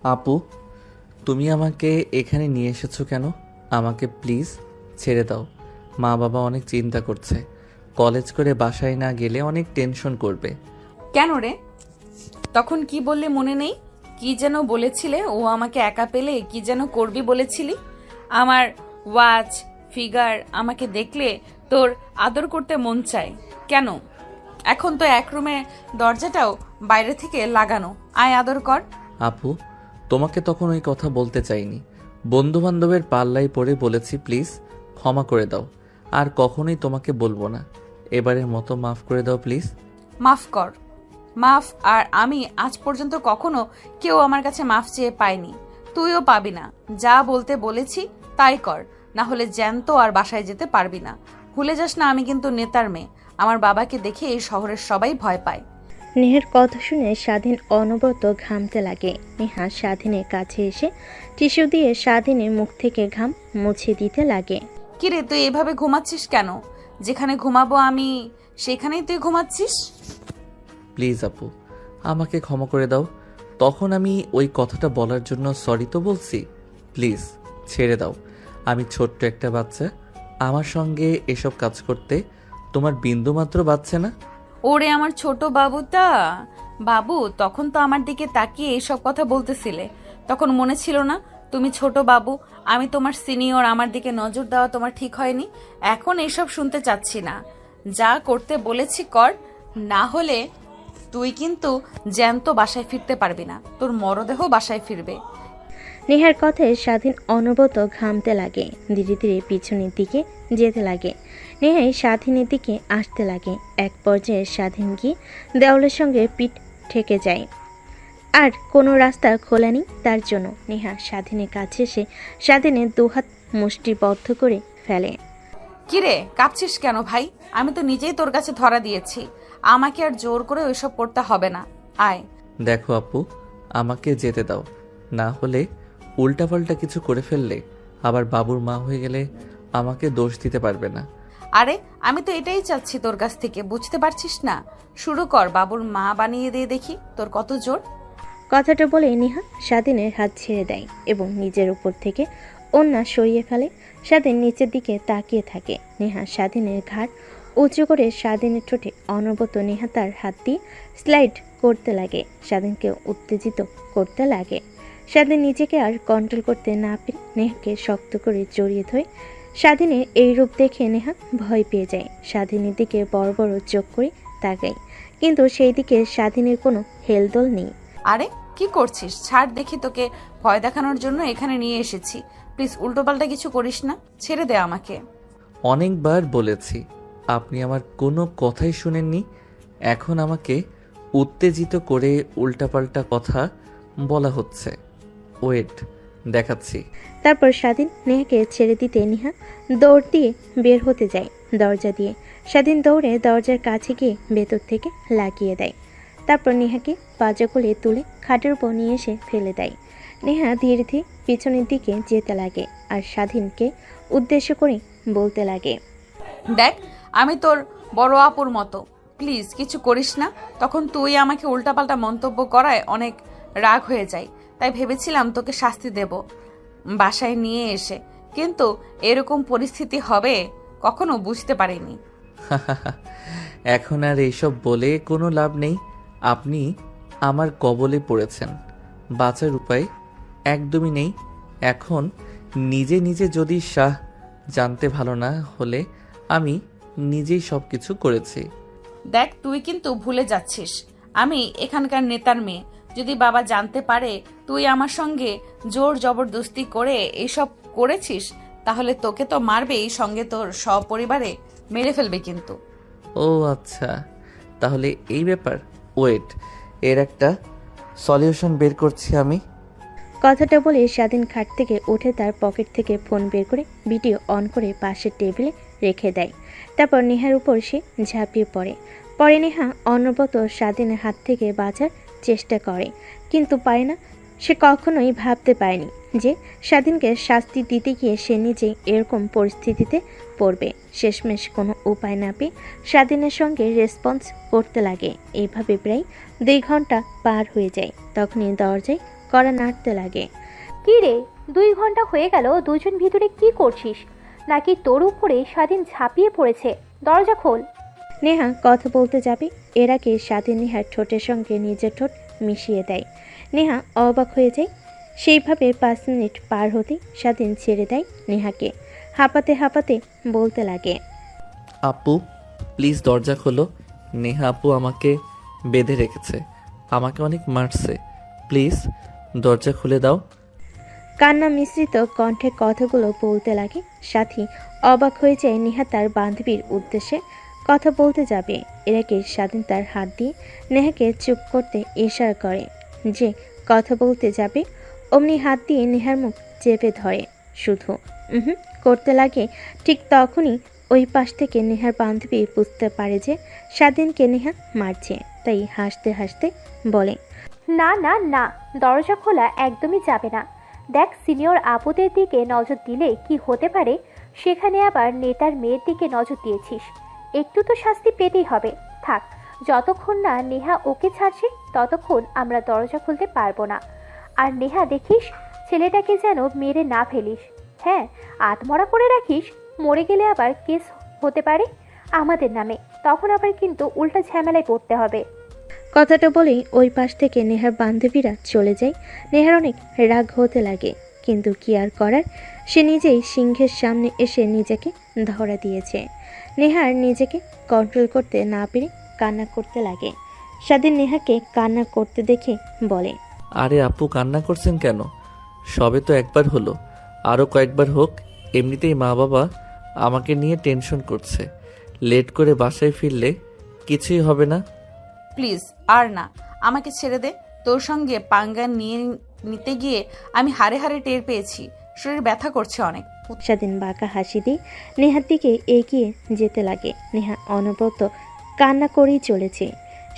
আপু, তুমি আমাকে এখানে নিয়ে এসেছো কেন? আমাকে প্লিজ ছেড়ে দাও। মা বাবা অনেক চিন্তা করছে। কলেজ করে বাসায় না গেলে অনেক টেনশন করবে। কেন রে? তখন কি বললে মনে নেই? কি যেন বলেছিলে, ও আমাকে একা পেলে কি যেন করবি বলেছিলি? আমার ওয়াচ ফিগার আমাকে দেখলে তোর আদর করতে মন চায় কেন? এখন তো এক রুমে দরজাটাও বাইরে থেকে লাগানো, আয় আদর কর। আপু, তোমাকে তখন ওই কথা বলতে চাইনি। বন্ধু বান্ধবের পাল্লায় পড়ে বলেছি, প্লিজ ক্ষমা করে দাও। আর কখনোই তোমাকে বলবো না। এবারের মতো মাফ করে দাও প্লিজ। মাফ কর। মাফ? আর আমি আজ পর্যন্ত কখনো কেউ আমার কাছে মাফ চেয়ে পাইনি, তুইও পাবি না। যা বলতে বলেছি তাই কর, না হলে জ্যান্ত আর বাসায় যেতে পারবি না। ভুলে যাস না, আমি কিন্তু নেতার মেয়ে। আমার বাবাকে দেখে এই শহরের সবাই ভয় পায়। নেহার কথা শুনে স্বাধীন অনবরত ঘামতে লাগে। নেহা স্বাধীনের কাছে এসে টিস্যু দিয়ে স্বাধীনের মুখ থেকে ঘাম মুছে দিতে লাগে। কিরে, তুই এভাবে ঘুমাচ্ছিস কেন? যেখানে ঘুমাবো আমি সেখানেই তুই ঘুমাচ্ছিস। প্লিজ আপু, আমাকে ক্ষমা করে দাও। তখন আমি ওই কথাটা বলার জন্য সরি তো বলছি। প্লিজ ছেড়ে দাও। আমি ছোট্ট একটা বাচ্চা। আমার সঙ্গে এসব কাজ করতে তোমার বিন্দুমাত্র বাচ্চা না। ওরে আমার ছোট বাবুটা। বাবু, তখন তো আমার দিকে তাকিয়ে এইসব কথা বলতেছিলে। তখন মনে ছিল না তুমি ছোট বাবু, আমি তোমার সিনিয়র, আমার দিকে নজর দেওয়া তোমার ঠিক হয়নি। এখন এইসব শুনতে চাচ্ছি না। যা করতে বলেছি কর, না হলে তুই কিন্তু জ্যান্ত বাসায় ফিরতে পারবি না, তোর মরদেহ বাসায় ফিরবে। নেহার কথায় স্বাধীন অনবরত ঘামতে লাগে। ধীরে ধীরে পিছনের দিকে যেতে লাগে। নেহাই স্বাধীনের দিকে আসতে লাগে। এক পর্যায়ে স্বাধীন গিয়ে দেওয়ালের সঙ্গে পিঠ ঠেকে যায়। আর কোনো রাস্তা খোলা নেই তার জন্য। নেহা স্বাধীনের কাছে এসে স্বাধীনের দুহাত মুষ্টিবদ্ধ করে ফেলে। কিরে, কাঁপছিস কেন ভাই? আমি তো নিজেই তোর কাছে ধরা দিয়েছি, আমাকে আর জোর করে ওইসব করতে হবে না। আয়। দেখো আপু, আমাকে যেতে দাও। না হলে উল্টাপাল্টা কিছু করে ফেললে আবার বাবুর মা হয়ে গেলে আমাকে দোষ দিতে পারবে না। আরে, আমি তো এটাই চাচ্ছি তোর কাছ থেকে, বুঝতে পারছিস না? শুরু কর, বাবুর মা বানিয়ে দিয়ে দেখি তোর কত জোর। কথাটা বলে নেহা স্বাধীনের হাত ছেড়ে দেয় এবং নিজের উপর থেকে ওড়না সরিয়ে ফেলে। স্বাধীন নিচের দিকে তাকিয়ে থাকে। নেহা স্বাধীনের ঘাড় উঁচু করে স্বাধীনের ঠোঁটে অনবরত নেহা তার হাত দিয়ে স্লাইড করতে লাগে, স্বাধীনকে উত্তেজিত করতে লাগে। স্বাধীন নিজেকে আর কন্ট্রোল করতে না পেরে নেহাকে শক্ত করে জড়িয়ে ধরে। স্বাধীনের এই রূপ দেখে নেহা ভয় পেয়ে যায়। স্বাধীনের দিকে বড় বড় চোখ করে তাকায়, কিন্তু সেই দিকে স্বাধীনের কোনো হেলদোল নেই। আরে কি করছিস? ছাড় দেখি, তোকে ভয় দেখানোর জন্য এখানে নিয়ে এসেছি। প্লিজ উল্টোপাল্টা কিছু করিস না, ছেড়ে দে আমাকে। অনেকবার বলেছি, আপনি আমার কোনো কথাই শুনেননি। এখন আমাকে উত্তেজিত করে উল্টাপাল্টা কথা বলা হচ্ছে। ওয়েট, দেখাচ্ছি। তারপর স্বাধীন নেহাকে ছেড়ে দিতে নেহা দৌড় দিয়ে বের হতে যায় দরজা দিয়ে। স্বাধীন দৌড়ে দরজার কাছে গিয়ে ভেতর থেকে লাগিয়ে দেয়। তারপর নেহাকে পাজা কোলে তুলে খাটের উপর নিয়ে এসে ফেলে দেয়। নেহা ধীরে ধীরে পিছনের দিকে যেতে লাগে আর স্বাধীনকে উদ্দেশ্য করে বলতে লাগে, দেখ, আমি তোর বড় আপুর মতো, প্লিজ কিছু করিস না। তখন তুই আমাকে উল্টাপাল্টা মন্তব্য করায় অনেক রাগ হয়ে যায়, তাই ভেবেছিলাম তোকে শাস্তি দেব বাসায় নিয়ে এসে, কিন্তু এরকম পরিস্থিতি হবে কখনো বুঝতে পারিনি। এখন আর এইসব বলে কোনো লাভ নেই। আপনি আমার কবলে পড়েছেন, বাঁচার উপায় একদমই নেই। এখন নিজে নিজে যদি জানতে ভালো না হলে আমি নিজেই সব কিছু করেছি। দেখ, তুই কিন্তু ভুলে যাচ্ছিস আমি এখানকার নেতার মেয়ে। যদি বাবা জানতে পারে তুই আমার সঙ্গে জোর জবরদস্তি করে এইসব করেছিস, তাহলে তোকে তো মারবেই, সঙ্গে তোর সপরিবারে মেরে ফেলবে কিন্তু। ও আচ্ছা, তাহলে এই ব্যাপার। ওয়েট, এর একটা সলিউশন বের করছি আমি। কথাটা বলে স্বাধীন খাট থেকে উঠে তার পকেট থেকে ফোন বের করে ভিডিও অন করে পাশের টেবিলে রেখে দেয়। তারপর নেহার উপর সে ঝাঁপিয়ে পরে নেহা অনবরত স্বাধীনের হাত থেকে বাঁচার চেষ্টা করে, কিন্তু পারে না। সে কখনোই ভাবতে পারেনি যে স্বাধীনকে শাস্তি দিতে গিয়ে সে নিজেই এরকম পরিস্থিতিতে পড়বে। শেষমেশ কোনো উপায় না পেয়ে স্বাধীনের সঙ্গে রেসপন্স করতে লাগে। এইভাবে প্রায় 2 ঘন্টা পার হয়ে যায়। তখনই দরজায় কড়া নাড়তে লাগে। কি রে, 2 ঘন্টা হয়ে গেল দুজন ভিতরে কি করছিস? নাকি তোর উপরে স্বাধীন ঝাঁপিয়ে পড়েছে? দরজা খোল। নেহা কথা বলতে যাবে এর আগে স্বাধীন নেহার ঠোঁটের সঙ্গে নিজের ঠোঁট মিশিয়ে দেয়। নেহা অবাক হয়ে যায়। সেইভাবে 5 মিনিট পার হতে স্বাধীন ছেড়ে দেয় নেহাকে। হাঁপাতে হাঁপাতে বলতে লাগে, আপু প্লিজ দরজা খোলো। নেহা আপু আমাকে বেঁধে রেখেছে, আমাকে অনেক মারছে, প্লিজ দরজা খুলে দাও। কান্না মিশ্রিত কণ্ঠে কথাগুলো বলতে লাগে। সাথী অবাক হয়ে যায় নেহা তার বান্ধবীর উদ্দেশ্যে কথা বলতে যাবে এর আগে স্বাধীন তার হাত দিয়ে নেহাকে চুপ করতে ইশারা করে যে কথা বলতে যাবে। অমনি হাত দিয়ে নেহার মুখ চেপে ধরে, শুধু করতে লাগে। ঠিক তখনই ওই পাশ থেকে নেহার বান্ধবী বুঝতে পারে যে স্বাধীনকে নেহা মারছে, তাই হাসতে হাসতে বলে, না না না, দরজা খোলা একদমই যাবে না। দেখ, সিনিয়র আপুদের দিকে নজর দিলে কি হতে পারে, সেখানে আবার নেতার মেয়ের দিকে নজর দিয়েছিস, একটু তো শাস্তি পেতেই হবে। থাক, যতক্ষণ না নেহা ওকে ছাড়ছে ততক্ষণ আমরা দরজা খুলতে পারবো না। আর নেহা দেখিস, ছেলেটাকে যেন মেরে না ফেলিস। হ্যাঁ, আত্মরা করে রাখিস, মরে গেলে আবার কেস হতে পারে আমাদের নামে, তখন আবার কিন্তু উল্টা ঝামেলায় পড়তে হবে। কথাটা বলেই ওই পাশ থেকে নেহার বান্ধবীরা চলে যায়। নেহার অনেক রাগ হতে লাগে, কিন্তু কি আর করার, সে নিজেই সিংহের সামনে এসে নিজেকে ধরা দিয়েছে। নেহার নিজেকে কন্ট্রোল করতে না পেরে কান্না করতে লাগে। স্বাধীন নেহাকে কান্না করতে দেখে বলে, আরে আপু কান্না করছেন কেন? সবে তো একবার হলো, আরও কয়েকবার হোক। এমনিতেই মা বাবা আমাকে নিয়ে টেনশন করছে, লেট করে বাসায় ফিরলে কিছুই হবে না। প্লিজ আর না, আমাকে ছেড়ে দে। তোর সঙ্গে পাঙ্গা নিতে গিয়ে আমি হাড়ে হাড়ে টের পেয়েছি, শরীর ব্যথা করছে অনেক। স্বাধীন বাঁকা হাসি দিয়ে নেহার দিকে এগিয়ে যেতে লাগে। নেহা অনবরত কান্না করেই চলেছে,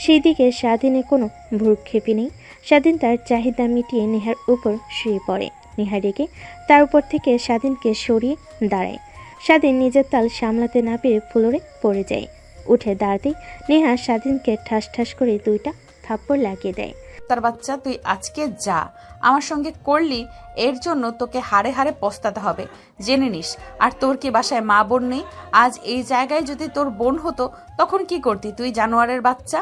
সেই দিকে স্বাধীনের কোনো ভ্রুক্ষেপই নেই। স্বাধীন তার চাহিদা মিটিয়ে নেহার উপর শুয়ে পড়ে। নেহা রেগে তার উপর থেকে স্বাধীনকে সরিয়ে দাঁড়ায়। স্বাধীন নিজের তাল সামলাতে না পেরে ফ্লোরে পড়ে যায়। উঠে দাঁড়াতেই নেহা স্বাধীনকে ঠাস ঠাস করে 2টা থাপ্পড় লাগিয়ে দেয়। তার বাচ্চা, তুই আজকে যা আমার সঙ্গে করলি, এর জন্য তোকে হাড়ে হাড়ে পস্তাতে হবে, জেনে নিস। আর তোর কি বাসায় মা বোন নেই? আজ এই জায়গায় যদি তোর বোন হতো তখন কি করতি তুই, জানোয়ারের বাচ্চা?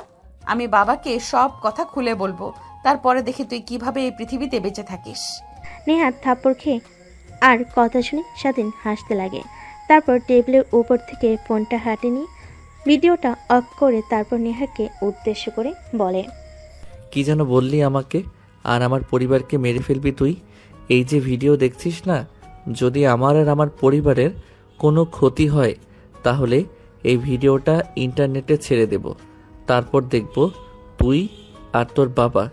আমি বাবাকে সব কথা খুলে বলবো, তারপরে দেখি তুই কিভাবে এই পৃথিবীতে বেঁচে থাকিস। নেহা থাপ্পড় খেয়ে আর কথা শুনে স্বাধীন হাসতে লাগে। তারপর টেবিলের উপর থেকে ফোনটা হাতে নিয়ে ভিডিওটা অফ করে তারপর নেহাকে উদ্দেশ্য করে বলে, কি যেন বললি আমাকে আর আমার পরিবারকে মেরে ফেলবি তুই? এই যে ভিডিও দেখছিস না, যদি আমার আর আমার পরিবারের কোনো ক্ষতি হয় তাহলে এই ভিডিওটা ইন্টারনেটে ছেড়ে দেব, তারপর দেখব তুই আর তোর বাবা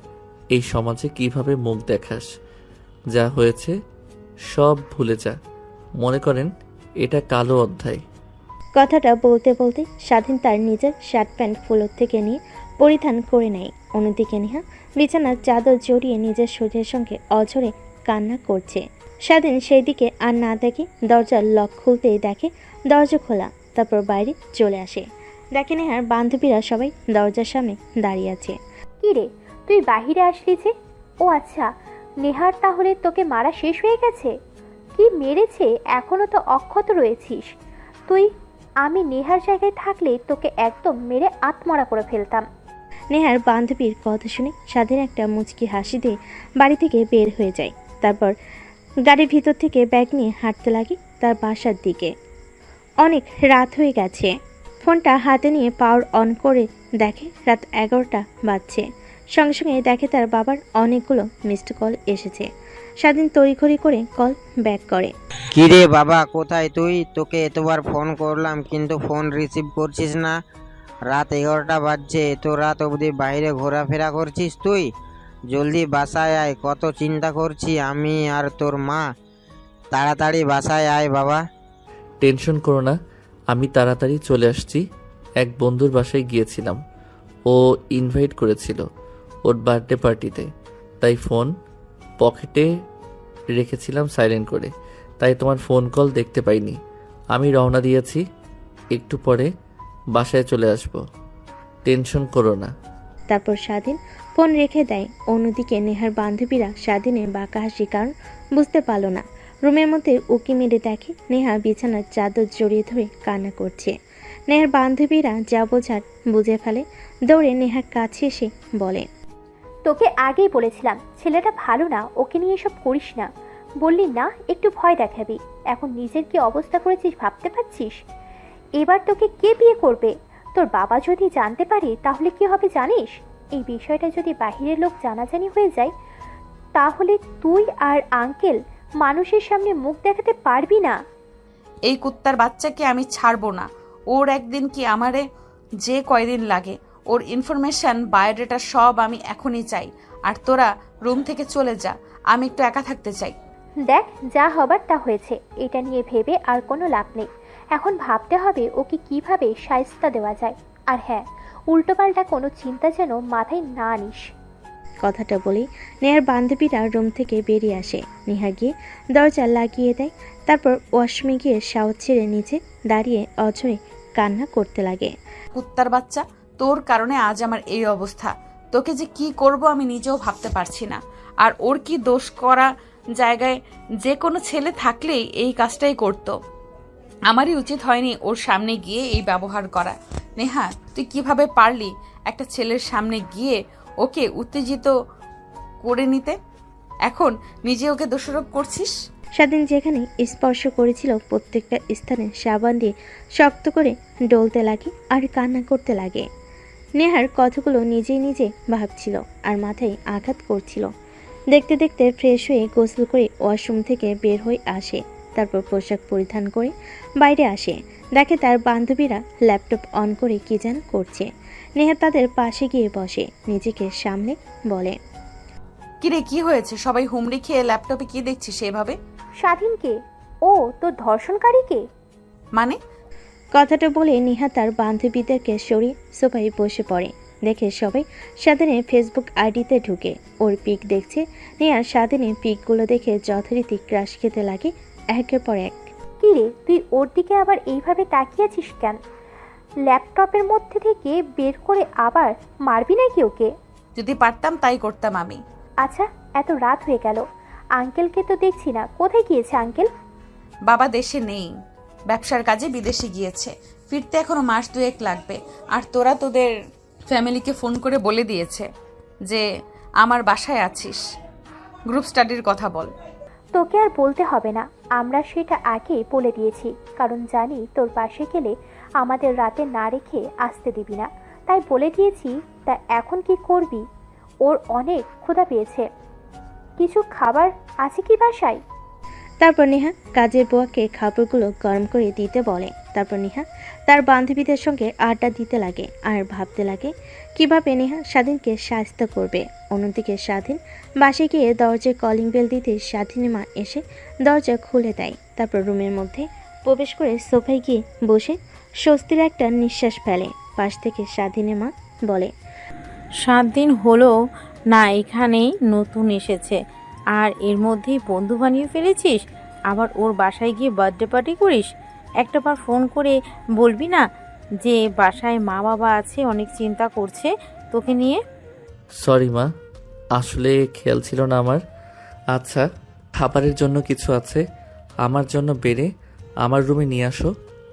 এই সমাজে কিভাবে মুখ দেখাস। যা হয়েছে সব ভুলে যা, মনে করেন এটা কালো অধ্যায়। কথাটা বলতে বলতে স্বাধীন তার নিজের শার্ট প্যান্ট ফ্লোর থেকে নিয়ে পরিধান করে নেয়। অন্যদিকে নেহা বিছানার চাদর জড়িয়ে নিজের শরীরের সঙ্গে অঝরে কান্না করছে। স্বাধীন সেই দিকে আর না দেখে দরজার লক খুলতেই দেখে দরজা খোলা। তারপর বাইরে চলে আসে, দেখে নেহার বান্ধবীরা সবাই দরজার সামনে দাঁড়িয়ে আছে। কি রে, তুই বাহিরে আসলি যে? ও আচ্ছা, নেহার তাহলে তোকে মারা শেষ হয়ে গেছে? কি মেরেছে, এখনো তো অক্ষত রয়েছিস তুই। আমি নেহার জায়গায় থাকলে তোকে একদম মেরে আত্মরা করে ফেলতাম। নেহার বান্ধবীর কথা শুনে স্বাধীন একটা মুচকি হাসি দিয়ে বাড়ি থেকে বের হয়ে যায়। তারপর গাড়ির ভিতর থেকে ব্যাগ নিয়ে হাঁটতে লাগে তার বাসার দিকে। অনেক রাত হয়ে গেছে। ফোনটা হাতে নিয়ে পাওয়ার অন করে দেখে রাত 11টা বাজছে। সঙ্গে সঙ্গে দেখে তার বাবার অনেকগুলো মিসড কল এসেছে। স্বাধীন তড়িঘড়ি করে কল ব্যাক করে। কি রে বাবা, কোথায় তুই? তোকে এতবার ফোন করলাম কিন্তু ফোন রিসিভ করছিস না। রাত 11টা বাজছে, এত রাত অবধি বাইরে ঘোরাফেরা করছিস তুই? জলদি বাসায় আয়, কত চিন্তা করছি আমি আর তোর মা। তাড়াতাড়ি বাসায় আয় বাবা। টেনশন করো না, আমি তাড়াতাড়ি চলে আসছি। এক বন্ধুর বাসায় গিয়েছিলাম, ও ইনভাইট করেছিল ওর বার্থডে পার্টিতে, তাই ফোন পকেটে রেখেছিলাম সাইলেন্ট করে, তাই তোমার ফোন কল দেখতে পাইনি। আমি রওনা দিয়েছি, একটু পরে বাসায় চলে আসব, টেনশন করো না। তারপর স্বাধীন ফোন রেখে দেয়। অন্যদিকে নেহার বান্ধবীরা স্বাধীনের বাঁকা হাসি কারণ বুঝতে পারল না। রুমের মধ্যে উকি মেরে দেখে নেহা বিছানার চাদর জড়িয়ে ধরে কান্না করছে। নেহার বান্ধবীরা যা বোঝার বুঝে ফেলে, দৌড়ে নেহার কাছে এসে বলে, তোকে আগেই বলেছিলাম ছেলেটা ভালো না, ওকে নিয়ে এসব করিস না। বললি না একটু ভয় দেখাবি, এখন নিজের কি অবস্থা করেছিস ভাবতে পারছিস? এবার তোকে কে বিয়ে করবে? তোর বাবা যদি জানতে পারে তাহলে কি হবে জানিস? এই বিষয়টা যদি বাহিরের লোক জানাজানি হয়ে যায় তাহলে তুই আর আঙ্কেল মানুষের সামনে মুখ দেখাতে পারবি না। এই কুত্তার বাচ্চাকে আমি ছাড়বো না। ওর একদিন কি আমারে যে কয়দিন লাগে, ওর ইনফরমেশন বায়োডাটা সব আমি এখনই চাই। আর তোরা রুম থেকে চলে যা, আমি একটু একা থাকতে চাই। দেখ যা হবার তা হয়েছে, এটা নিয়ে ভেবে আর কোনো লাভ নেই। এখন ভাবতে হবে ওকে কিভাবে শায়েস্তা দেওয়া যায়। আর হ্যাঁ, উল্টোপাল্টা কোনো চিন্তা যেন মাথায় না আনিস। কথাটা বলেই নেহার বান্ধবীরা রুম থেকে বেরিয়ে আসে। নেহা গিয়ে দরজা লাগিয়ে দেয়। তারপর ওয়াশরুমে গিয়ে শাওয়ার ছেড়ে নিচে দাঁড়িয়ে অঝরে কান্না করতে লাগে। কুত্তার বাচ্চা, তোর কারণে আজ আমার এই অবস্থা। তোকে যে কি করব আমি নিজেও ভাবতে পারছি না। আর ওর কি দোষ? করা জায়গায় যে কোনো ছেলে থাকলেই এই কাজটাই করতো। আমারই উচিত হয়নি ওর সামনে গিয়ে এই ব্যবহার করা। নেহা, তুই কিভাবে পারলি একটা ছেলের সামনে গিয়ে ওকে উত্তেজিত করে নিতে? এখন নিজে ওকে দোষারোপ করছিস। স্বাধীন যেখানে স্পর্শ করেছিল প্রত্যেকটা স্থানে সাবান দিয়ে শক্ত করে ডলতে লাগে আর কান্না করতে লাগে। নেহার কথাগুলো নিজেই নিজে ভাবছিল আর মাথায় আঘাত করছিল। দেখতে দেখতে ফ্রেশ হয়ে গোসল করে ওয়াশরুম থেকে বের হয়ে আসে। তারপর পোশাক পরিধান করে বাইরে আসে। দেখে তার বান্ধবীরা ল্যাপটপ অন করে কি যেন করছে। নেহা তাদের পাশে গিয়ে বসে, নিজেকে সামলে বলে, কিরে কি হয়েছে? সবাই হুমড়ি খেয়ে ল্যাপটপে কি দেখছিস এভাবে? স্বাধীনকে? ও তোর ধর্ষণকারীকে? মানে? কথাটা বলে নেহা তার বান্ধবীদেরকে সরিয়ে সোফায় বসে পড়ে। দেখে সবাই স্বাধীনের ফেসবুক আইডিতে ঢুকে ওর পিক দেখছে। নেহা স্বাধীনের পিকগুলো দেখে যথারীতি ক্রাশ খেতে লাগে একের পর এক। কি রে, তুই ওর দিকে আবার এইভাবে তাকিয়েছিস কেন? ল্যাপটপের মধ্যে থেকে বের করে আবার মারবি নাকি ওকে? যদি পারতাম তাই করতাম আমি। আচ্ছা, এত রাত হয়ে গেল, আঙ্কেলকে তো দেখছি না, কোথায় গিয়েছে আঙ্কেল? বাবা দেশে নেই, ব্যবসার কাজে বিদেশে গিয়েছে। ফিরতে এখনো মাস দুয়েক লাগবে। আর তোরা তোদের ফ্যামিলিকে ফোন করে বলে দিয়েছে যে আমার বাসায় আছিস, গ্রুপ স্টাডির কথা বল। তোকে আর বলতে হবে না, আমরা সেটা আগেই বলে দিয়েছি, কারণ জানি তোর পাশে গেলে আমাদের রাতে না রেখে আসতে দিবি না, তাই বলে দিয়েছি। তা এখন কি করবি? ওর অনেক ক্ষুধা পেয়েছে, কিছু খাবার আছে কি বাসায়? তারপর নেহা কাজের বুয়াকে খাবারগুলো গরম করে দিতে বলে। তারপর নেহা তার বান্ধবীদের সঙ্গে আড্ডা দিতে লাগে আর ভাবতে লাগে কিভাবে নেহা স্বাধীনকে সাহায্য করবে। অন্যদিকে স্বাধীন বাসে গিয়ে দরজায় কলিং বেল দিতে স্বাধীনের মা এসে দরজা খুলে দেয়। তারপর রুমের মধ্যে প্রবেশ করে সোফায় গিয়ে বসে স্বস্তির একটা নিঃশ্বাস ফেলে। পাশ থেকে স্বাধীনের মা বলে, 7 দিন হলো না এখানেই নতুন এসেছে, আর এর মধ্যেই বন্ধু বানিয়ে ফেলেছিস। আবার ওর বাসায় গিয়ে বার্থডে পার্টি করিস। একটাবার ফোন করে বলবি না যে বাসায় মা বাবা আছে, অনেক চিন্তা করছে তোকে নিয়ে? সরি মা, আসলে খেয়াল ছিল না আমার। আচ্ছা, খাবারের জন্য কিছু আছে, আমার জন্য বেড়ে আমার রুমে নিয়ে আসো,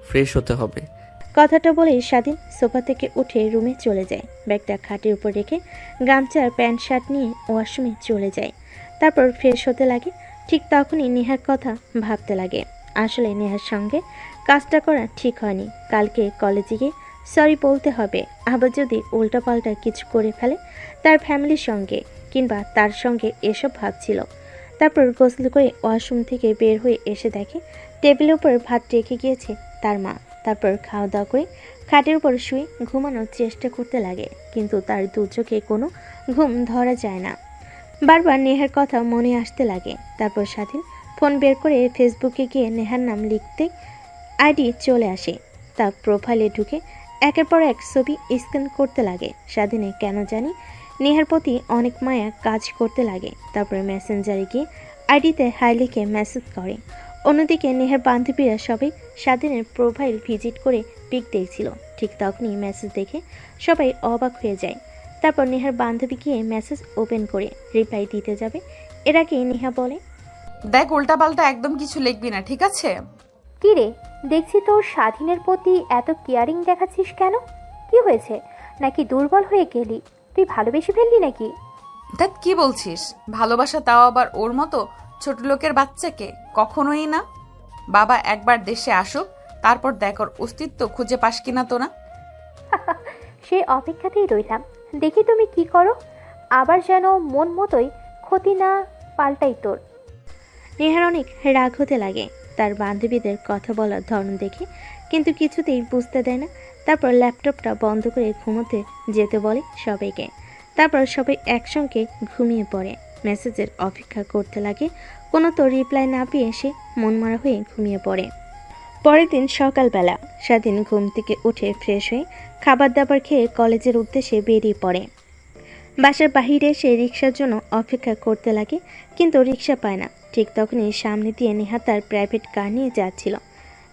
ফ্রেশ হতে হবে। কথাটা বলে স্বাধীন সোফা থেকে উঠে রুমে চলে যায়। ব্যাগটা খাটের উপর রেখে গামছার প্যান্ট শার্ট নিয়ে ওয়াশরুমে চলে যায়। তারপর ফ্রেশ হতে লাগে। ঠিক তখনই নেহার কথা ভাবতে লাগে। আসলে নেহার সঙ্গে কাজটা করা ঠিক হয়নি। কালকে কলেজে গিয়ে সরি বলতে হবে। আবার যদি উল্টাপাল্টা কিছু করে ফেলে তার ফ্যামিলির সঙ্গে কিংবা তার সঙ্গে, এসব ভাবছিল। তারপর গোসল করে ওয়াশরুম থেকে বের হয়ে এসে দেখে টেবিলের উপর ভাত রেখে গিয়েছে তার মা। তারপর খাওয়া দাওয়া করে খাটের উপর শুয়ে ঘুমানোর চেষ্টা করতে লাগে, কিন্তু তার দু চোখে কোনো ঘুম ধরা যায় না। বারবার নেহার কথা মনে আসতে লাগে। তারপর স্বাধীন ফোন বের করে ফেসবুকে গিয়ে নেহার নাম লিখতে আইডি চলে আসে। তার প্রোফাইলে ঢুকে একের পর এক ছবি স্ক্যান করতে লাগে। স্বাধীনে কেন জানি নেহার প্রতি অনেক মায়া কাজ করতে লাগে। তারপরে মেসেঞ্জারে গিয়ে আইডিতে হাই লিখে মেসেজ করে। অন্যদিকে নেহার বান্ধবীরা সবাই স্বাধীনের প্রোফাইল ভিজিট করে পিক দেখছিল। ঠিক তখনই মেসেজ দেখে সবাই অবাক হয়ে যায়। তারপর নেহার বান্ধবী গিয়ে মেসেজ ওপেন করে রিপ্লাই দিতে যাবে, এর আগে নেহা বলে, দেখ উল্টাপাল্টা একদম কিছু লিখবি না, ঠিক আছে? কি রে, দেখছি তোর স্বাধীনের প্রতি এত কেয়ারিং দেখাচ্ছিস কেন? কি হয়েছে? নাকি দুর্বল হয়ে গেলি? তুই ভালোবেসে ফেললি নাকি? দেখ কি বলছিস? ভালোবাসা, তাও আবার ওর মতো ছোট লোকের বাচ্চাকে? কখনোই না। বাবা একবার দেশে আসুক, তারপর দেখ ওর অস্তিত্ব খুঁজে পাস কিনা তোরা। সে অপেক্ষাতেই রইলাম, দেখি তুমি কি করো। আবার যেন মন মতোই ক্ষতি না পাল্টাই তোর। নেহার অনেক রাগ হতে লাগে তার বান্ধবীদের কথা বলার ধরন দেখে, কিন্তু কিছুতেই বুঝতে দেয় না। তারপর ল্যাপটপটা বন্ধ করে ঘুমোতে যেতে বলে সবাইকে। তারপর সবাই একসঙ্গে ঘুমিয়ে পড়ে। মেসেজের অপেক্ষা করতে লাগে, কোনো তো রিপ্লাই না পেয়ে সে মনমরা হয়ে ঘুমিয়ে পড়ে। পরের দিন সকালবেলা স্বাধীন ঘুম থেকে উঠে ফ্রেশ হয়ে খাবার দাবার খেয়ে কলেজের উদ্দেশ্যে বেরিয়ে পড়ে। বাসার বাহিরে সে রিক্সার জন্য অপেক্ষা করতে লাগে, কিন্তু রিক্সা পায় না। ঠিক তখনই সামনে দিয়ে নেহা তার প্রাইভেট কার নিয়ে যাচ্ছিল।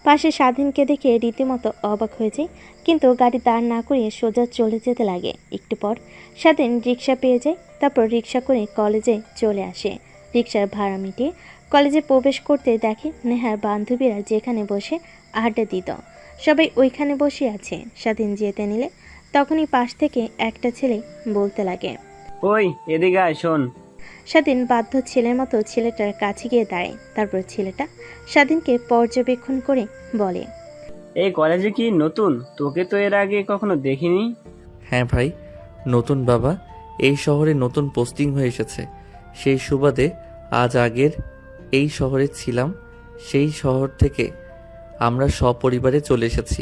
পাশে স্বাধীনকে দেখে রীতিমতো অবাক হয়ে যায়, কিন্তু গাড়ি দাঁড় না করিয়ে সোজা চলে যেতে লাগে। একটু পর স্বাধীন রিক্সা পেয়ে যায়, তারপর রিক্সা করে কলেজে চলে আসে। রিক্সার ভাড়া মিটিয়ে কলেজে প্রবেশ করতে দেখে নেহার বান্ধবীরা যেখানে বসে আড্ডা দিত সবাই ওইখানে বসে আছে। স্বাধীন যেতে নিলে তখনই পাশ থেকে একটা ছেলে বলতে লাগে, ওই এদিকে আয়, শোন। স্বাধীন বাধ্য ছেলের মতো ছেলেটার কাছে গিয়ে দাঁড়ায়। তারপর ছেলেটা স্বাধীনকে পর্যবেক্ষণ করে বলে, এই কলেজে কি নতুন? তোকে তো এর আগে কখনো দেখিনি। হ্যাঁ ভাই, নতুন বাবা। এই শহরে নতুন পোস্টিং হয়ে এসেছে, সেই সুবাদে আজ আগের এই শহরে ছিলাম। সেই শহর থেকে আমরা সপরিবারে চলে এসেছি,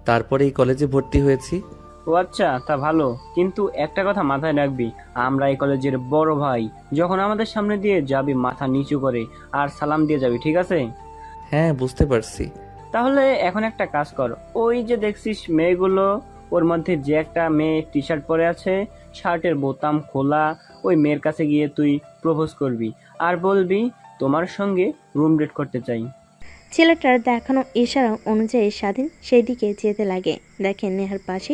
তারপরে এই কলেজে ভর্তি হয়েছি। ও আচ্ছা, তা ভালো। কিন্তু একটা কথা মাথায় রাখবি, আমরা এই কলেজের বড় ভাই। যখন আমাদের সামনে দিয়ে যাবি মাথা নিচু করে আর সালাম দিয়ে যাবি, ঠিক আছে? হ্যাঁ, বুঝতে পারছি। তাহলে এখন একটা কাজ কর, ওই যে দেখছিস মেয়েগুলো, ওর মধ্যে যে একটা মেয়ে টি শার্ট পরে আছে, শার্টের বোতাম খোলা, ওই মেয়ের কাছে গিয়ে তুই প্রপোজ করবি আর বলবি তোমার সঙ্গে রুম ডেট করতে চাই। ছেলেটার দেখানো ইশারা অনুযায়ী স্বাধীন সেই দিকে যেতে লাগে। দেখেন নেহার পাশে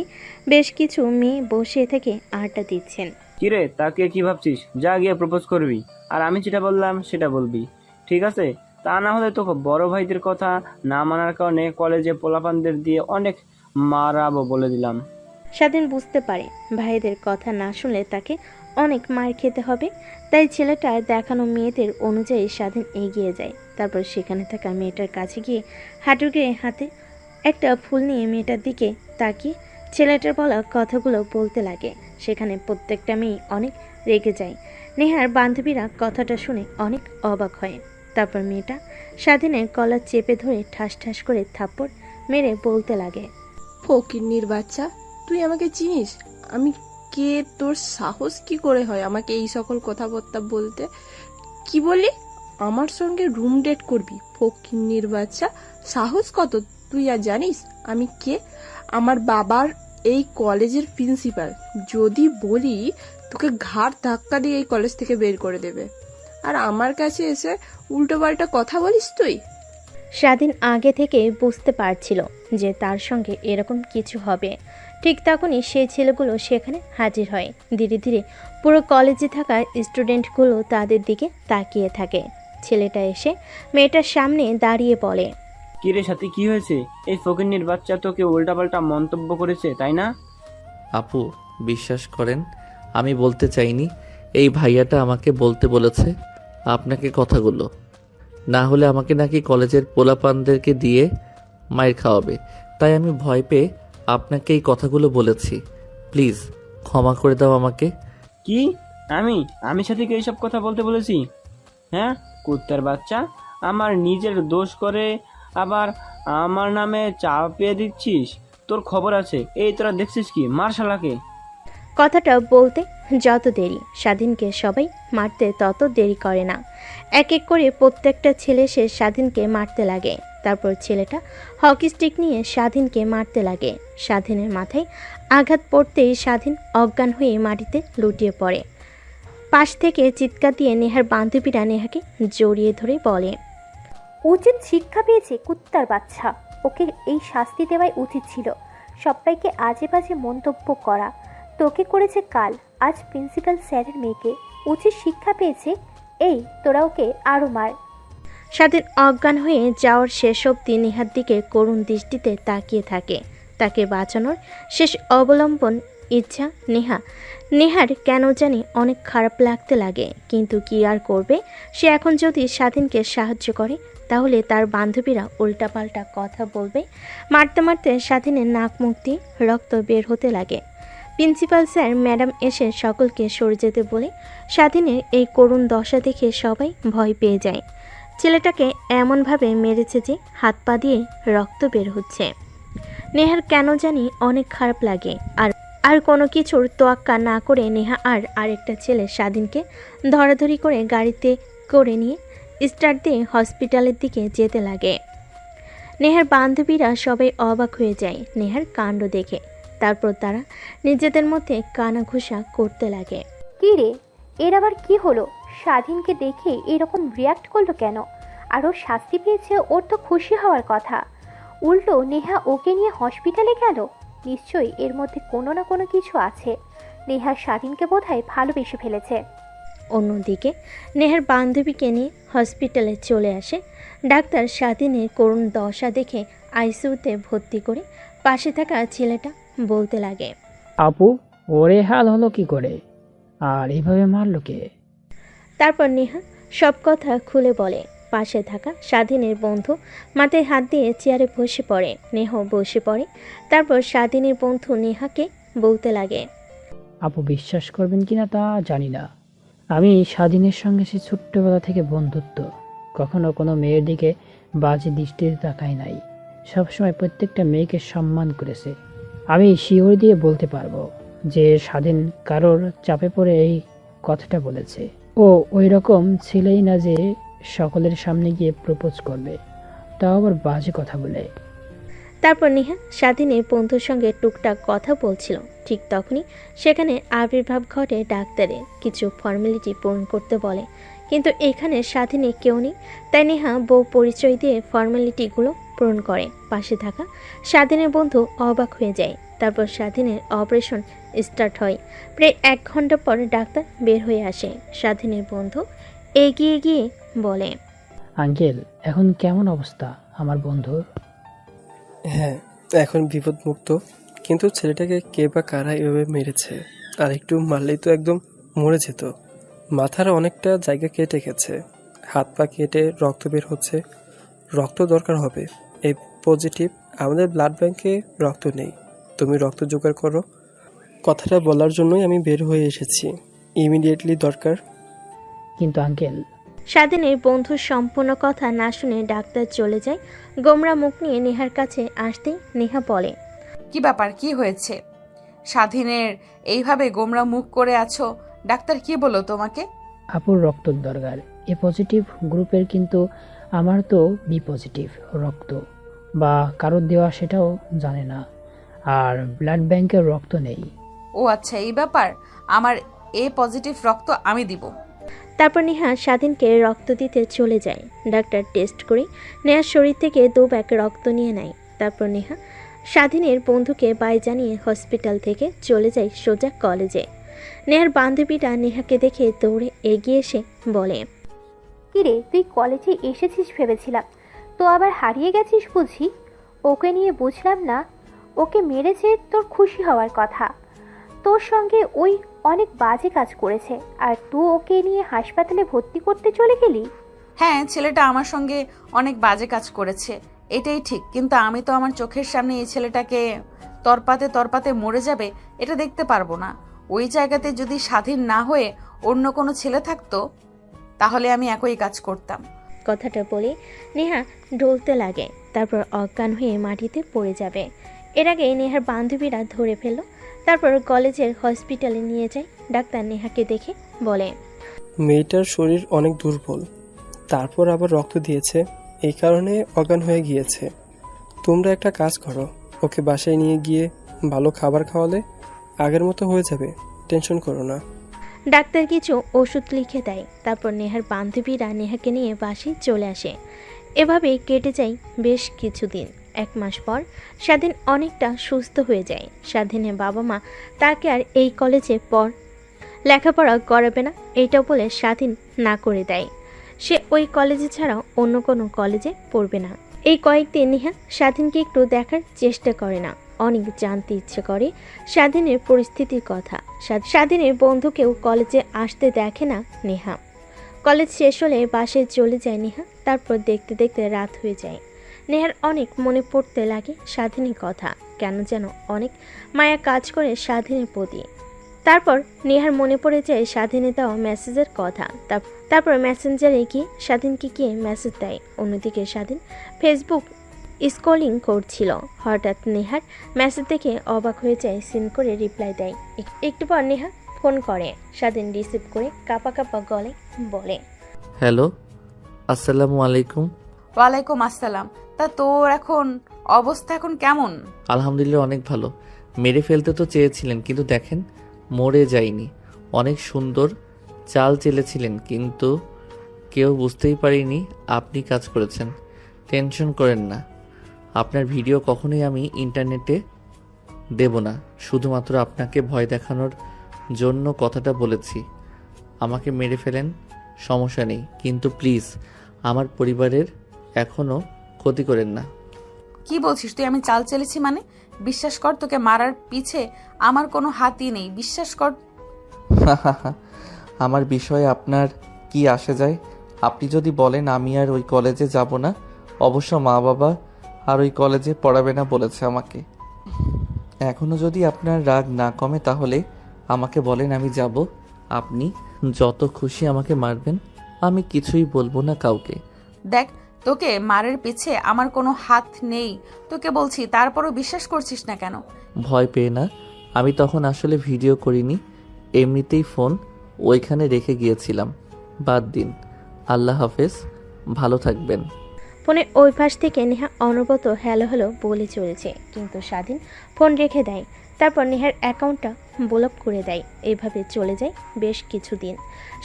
বেশ কিছু মেয়ে বসে থেকে আড্ডা দিচ্ছেন। কিরে, তাকে কি ভাবছিস? যা গিয়ে প্রপোজ করবি, আর আমি যেটা বললাম সেটা বলবি, ঠিক আছে? তা না হলে তো বড় ভাইদের কথা না মানার কারণে কলেজে পোলাপানদের দিয়ে অনেক মারাবো বলে দিলাম। স্বাধীন বুঝতে পারে ভাইদের কথা না শুনলে তাকে অনেক মার খেতে হবে, তাই ছেলেটার দেখানো মেয়েদের অনুযায়ী স্বাধীন এগিয়ে যায়। তারপর সেখানে থাকা মেয়েটার কাছে গিয়ে হাঁটু গেড়ে হাতে একটা ফুল নিয়ে মেয়েটার দিকে তাকিয়ে ছেলেটার বলা কথাগুলো বলতে লাগে। সেখানে প্রত্যেকটা মেয়ে অনেক রেগে যায়। নেহার বান্ধবীরা কথাটা শুনে অনেক অবাক হয়। তারপর মেয়েটা স্বাধীনের কলার চেপে ধরে ঠাস ঠাস করে থাপ্পড় মেরে বলতে লাগে, ফকিন্নির বাচ্চা, তুই আমাকে চিনিস? আমি কে? তোর সাহস কি করে হয় আমাকে এই সকল কথাবার্তা বলতে? কি বলি? আমার সঙ্গে রুম ডেট করবি? ফকিন্নির বাচ্চা, সাহস কত? তুই আর জানিস আমি কে? আমার বাবার এই কলেজের প্রিন্সিপাল। যদি বলি তোকে ঘাড় ধাক্কা দিয়ে এই কলেজ থেকে বের করে দেবে, আর আমার কাছে এসে উল্টোপাল্টা কথা বলিস তুই? স্বাধীন আগে থেকে বুঝতে পারছিল যে তার সঙ্গে এরকম কিছু হবে। ঠিক তখনই সেই ছেলেগুলো সেখানে হাজির হয়। ধীরে ধীরে পুরো কলেজে থাকা স্টুডেন্টগুলো তাদের দিকে তাকিয়ে থাকে। ছেলেটা এসে মেয়েটার সামনে দাঁড়িয়ে বলে, কিরে সাথী, কি হয়েছে? এই ফকিন্নির বাচ্চা তোকে উল্টাপাল্টা মন্তব্য করেছে, তাই না? আপু, বিশ্বাস করেন, আমি বলতে চাইনি। এই ভাইয়াটা আমাকে বলতে বলেছে আপনাকে কথাগুলো, না হলে আমাকে নাকি কলেজের পোলাপানদেরকে দিয়ে মাইর খাওয়াবে। তাই আমি ভয় পেয়ে আপনাকে এই কথাগুলো বলেছি। প্লিজ ক্ষমা করে দাও আমাকে। কি? আমি সাথীকে এইসব কথা বলতে বলেছি? হ্যাঁ, কুত্তার বাচ্চা, আমার নিজের দোষ করে আবার আমার নামে চাপিয়ে দিচ্ছিস? তোর খবর আছে। এই তোরা দেখছিস কি? মার শালাকে। কথাটা বলতে যত দেরি স্বাধীনকে সবাই মারতে তত দেরি করে না। এক এক করে প্রত্যেকটা ছেলে সে স্বাধীনকে মারতে লাগে। তারপর ছেলেটা হকি স্টিক নিয়ে স্বাধীনকে মারতে লাগে। স্বাধীনের মাথায় আঘাত পড়তেই স্বাধীন অজ্ঞান হয়ে মাটিতে লুটিয়ে পড়ে। পাশ থেকে চিৎকার দিয়ে নেহার বান্ধবীরা নেহাকে জড়িয়ে ধরে বলে, উচিত শিক্ষা পেয়েছে কুত্তার বাচ্চা, ওকে এই শাস্তি দেওয়াই উচিত ছিল। সবাইকে আজে বাজে মন্তব্য করা, তোকে করেছে কাল, আজ প্রিন্সিপাল স্যারের মেয়েকে উচিত শিক্ষা পেয়েছে। এই তোরা ওকে আরো মার। স্বাধীন অজ্ঞান হয়ে যাওয়ার শেষ অবধি নেহার দিকে করুণ দৃষ্টিতে তাকিয়ে থাকে। তাকে বাঁচানোর শেষ অবলম্বন ইচ্ছা নেহার কেন জানি অনেক খারাপ লাগতে লাগে, কিন্তু কি আর করবে। সে এখন যদি স্বাধীনকে সাহায্য করে তাহলে তার বান্ধবীরা উল্টাপাল্টা কথা বলবে। মারতে মারতে স্বাধীনের নাক মুখ দিয়ে রক্ত বের হতে লাগে। প্রিন্সিপাল স্যার ম্যাডাম এসে সকলকে সরে যেতে বলে স্বাধীনের এই করুণ দশা দেখে সবাই ভয় পেয়ে যায়। ছেলেটাকে এমনভাবে মেরেছে যে হাত পা দিয়ে রক্ত বের হচ্ছে। নেহার কেন জানি অনেক খারাপ লাগে। আর কোনো কিছুর তোয়াক্কা না করে নেহা আর আরেকটা ছেলে স্বাধীনকে ধরাধরি করে গাড়িতে করে নিয়ে স্টার্ট দিয়ে হসপিটালের দিকে যেতে লাগে। নেহার বান্ধবীরা সবাই অবাক হয়ে যায় নেহার কাণ্ড দেখে। তারপর তারা নিজেদের মধ্যে কানাঘুষা করতে লাগে। কি রে, এর আবার কি হলো? স্বাধীনকে দেখে এরকম রিয়াক্ট করলো কেন? আর ও শাস্তি পেয়েছে, ওর তো খুশি হওয়ার কথা। উল্টো নেহা ওকে নিয়ে হসপিটালে গেল। নিশ্চয়ই এর মধ্যে কোনো না কোনো কিছু আছে। নেহা স্বাধীনকে বোধহয় ভালোবেসে ফেলেছে। অন্যদিকে নেহার বান্ধবীকে নিয়ে হসপিটালে চলে আসে ডাক্তার। স্বাধীনের করুণ দশা দেখে আইসিইউতে ভর্তি করে পাশে থাকা ছেলেটা বলতে লাগে, আপু, ওরে হাল হলো কি করে, আর এইভাবে মারলো কে? তারপর নেহা সব কথা খুলে বলে। পাশে থাকা স্বাধীনের বন্ধু মাথায় হাত দিয়ে চেয়ারে বসে পড়ে। নেহা বসে পড়ে। তারপর স্বাধীনের বন্ধু নেহাকে বলতে লাগে, আপু, বিশ্বাস করবেন কিনা তা জানি না, আমি স্বাধীনের সঙ্গে সে ছোট্টবেলা থেকে বন্ধুত্ব, কখনো কোনো মেয়ের দিকে বাজে দৃষ্টিতে তাকাই নাই। সবসময় প্রত্যেকটা মেয়েকে সম্মান করেছে। আমি শিওর দিয়ে বলতে পারবো যে স্বাধীন কারোর চাপে পড়ে এই কথাটা বলেছে। ও ওই রকম ছেলেই না যে সকলের সামনে গিয়ে প্রপোজ করবে, তাও আবার বাজে কথা বলে। তারপর নেহা স্বাধীনের বন্ধুর সঙ্গে টুকটাক কথা বলছিল। ঠিক তখনই সেখানে আবির্ভাব ঘটে ডাক্তারের। কিছু ফর্মালিটি পূরণ করতে বলে, কিন্তু এখানে স্বাধীনে কেউ নেই। তাই নেহা বউ পরিচয় দিয়ে ফর্মালিটিগুলো পূরণ করে। পাশে থাকা স্বাধীনের বন্ধু অবাক হয়ে যায়। তারপর স্বাধীনের অপারেশন স্টার্ট হয়। প্রায় 1 ঘন্টা পর ডাক্তার বের হয়ে আসে। স্বাধীনের বন্ধু এগিয়ে গিয়ে বলে, আঙ্কেল, এখন কেমন অবস্থা আমার বন্ধুর? হ্যাঁ, এখন বিপদমুক্ত, কিন্তু ছেলেটাকে কে বা কারা এভাবে মেরেছে, আর একটু মারলেই তো একদম মরে যেত। মাথার অনেকটা জায়গা কেটে গেছে, হাত পা কেটে রক্ত বের হচ্ছে। রক্ত দরকার হবে। এই পজিটিভ, আমাদের ব্লাড ব্যাংকে রক্ত নেই, তুমি রক্ত জোগাড় করো। কথাটা বলার জন্যই আমি বের হয়ে এসেছি, ইমিডিয়েটলি দরকার। কিন্তু আঙ্কেল, স্বাধীনের বন্ধুর সম্পূর্ণ কথা না শুনে ডাক্তার চলে যায়। গোমরা মুখ নিয়ে নেহার কাছে আসতেই নেহা বলে, কি ব্যাপার, কি হয়েছে? স্বাধীনের এইভাবে গোমরা মুখ করে আছো, ডাক্তার কি বললো তোমাকে? আপুর রক্ত দরকার, এ পজিটিভ গ্রুপের, কিন্তু আমার তো বি পজিটিভ রক্ত, বা কারোর দেওয়া সেটাও জানে না, আর ব্লাড ব্যাংকের রক্ত নেই। ও আচ্ছা, এই ব্যাপার। আমার এ পজিটিভ রক্ত আমি দিব। তারপর নেহা স্বাধীনকে রক্ত দিতে চলে যায়। ডাক্তার টেস্ট করে নেহার শরীর থেকে 2 ব্যাগ রক্ত নিয়ে নেয়। তারপর নেহা স্বাধীনের বন্ধুকে বাই জানিয়ে হসপিটাল থেকে চলে যায় সোজা কলেজে। নেহার বান্ধবীরা নেহাকে দেখে দৌড়ে এগিয়ে এসে বলে, কিরে, তুই কলেজে এসেছিস ভেবেছিলাম, তো আবার হারিয়ে গেছিস বুঝি? ওকে নিয়ে বুঝলাম না, ওকে মেরেছে তোর খুশি হওয়ার কথা। তোর সঙ্গে ওই অনেক বাজে কাজ করেছে, আর তুই ওকে নিয়ে হাসপাতালে ভর্তি করতে চলে গেলি? হ্যাঁ, ছেলেটা আমার সঙ্গে অনেক বাজে কাজ করেছে, এটাই ঠিক। কিন্তু আমি তো আমার চোখের সামনে এই ছেলেটাকে তরপাতে মরে যাবে এটা দেখতে পারবো না। ওই জায়গাতে যদি স্বাধীন না হয়ে অন্য কোনো ছেলে থাকতো তাহলে আমি একই কাজ করতাম। কথাটা বলে নেহা ঢলতে লাগে। তারপর অজ্ঞান হয়ে মাটিতে পড়ে যাবে। এর আগে নেহার বান্ধবীরা ধরে ফেলল। তারপর কলেজের হসপিটালে নিয়ে যায়। ডাক্তার নেহাকে দেখে বলে, মেয়েটার শরীর অনেক দুর্বল, তারপর আবার রক্ত দিয়েছে, এই কারণে অজ্ঞান হয়ে গিয়েছে। তোমরা একটা কাজ করো, ওকে বাসায় নিয়ে গিয়ে ভালো খাবার খাওয়ালে আগের মতো হয়ে যাবে, টেনশন করো না। ডাক্তার কিছু ওষুধ লিখে দেয়। তারপর নেহার বান্ধবীরা নেহাকে নিয়ে বাসায় চলে আসে। এভাবেই কেটে যায় বেশ কিছুদিন। 1 মাস পর স্বাধীন অনেকটা সুস্থ হয়ে যায়। স্বাধীনের বাবা মা তাকে আর এই কলেজে লেখাপড়া করাবে না এইটা বলে স্বাধীন না করে দেয়। সে ওই কলেজে ছাড়া অন্য কোনো কলেজে পড়বে না। এই কয়েকদিন নেহা স্বাধীনকে একটু দেখার চেষ্টা করে না, অনেক জানতে ইচ্ছে করে স্বাধীনের পরিস্থিতির কথা। স্বাধীনের বন্ধুকেও কলেজে আসতে দেখে না নেহা। কলেজ শেষ হলে বাসায় চলে যায় নেহা। তারপর দেখতে দেখতে রাত হয়ে যায়। নেহার অনেক মনে পড়তে লাগে স্বাধীনের কথা, কেন যেন অনেক মায়া কাজ করে স্বাধীনের প্রতি। তারপর নেহার মনে পড়ে যায় স্বাধীনে দেওয়া মেসেজের কথা। তারপর মেসেঞ্জারে গিয়ে স্বাধীনকে গিয়ে মেসেজ দেয়। অন্যদিকে স্বাধীন ফেসবুক স্ক্রলিং করছিল। হঠাৎ নেহার মেসেজ দেখে অবাক হয়ে যায়, সিন করে রিপ্লাই দেয়। একটু পর নেহা ফোন করে। স্বাধীন রিসিভ করে কাঁপা কাঁপা গলায় বলে, হ্যালো, আসসালামু আলাইকুম। ওয়ালাইকুম আসসালাম। তা তোর অবস্থা এখন কেমন? আলহামদুলিল্লাহ অনেক ভালো। মেরে ফেলতে তো চেয়েছিলেন, কিন্তু দেখেন মরে যায়নি। অনেক সুন্দর চাল চেলেছিলেন, কিন্তু কেউ বুঝতেই পারিনি আপনি কাজ করেছেন। টেনশন করেন না, আপনার ভিডিও কখনোই আমি ইন্টারনেটে দেব না। শুধুমাত্র আপনাকে ভয় দেখানোর জন্য কথাটা বলেছি। আমাকে মেরে ফেলেন, সমস্যা নেই, কিন্তু প্লিজ আমার পরিবারের এখনো ক্ষতি করেন না। কি বলছিস তুই? আমি চাল চেলেছি মানে? বিশ্বাস কর, তোকে মারার পিছে আমার কোনো হাতই নেই, বিশ্বাস কর। আমার বিষয়ে আপনার কি আসে যায়? আপনি যদি বলেন আমি আর ওই কলেজে যাব না, অবশ্য মা বাবা আর ওই কলেজে পড়াবে না বলেছে আমাকে। এখনো যদি আপনার রাগ না কমে তাহলে আমাকে বলেন, আমি যাব। আপনি যত খুশি আমাকে মারবেন, আমি কিছুই বলবো না কাউকে। দেখ, তোকে মারের পিছে আমার কোনো হাত নেই তোকে বলছি, তারপরও বিশ্বাস করছিস না কেন? ভয় পেয়ে না, আমি তখন আসলে ভিডিও করিনি, এমনিতেই ফোন ওইখানে রেখে গিয়েছিলাম। বাদ দিন, আল্লাহ হাফেজ, ভালো থাকবেন। ফোনের ওই পাশ থেকে নেহা অনবরত হ্যালো হ্যালো বলে চলেছে, কিন্তু স্বাধীন ফোন রেখে দেয়। তারপর নেহার অ্যাকাউন্টটা ব্লক করে দেয়। এইভাবে চলে যায় বেশ কিছুদিন।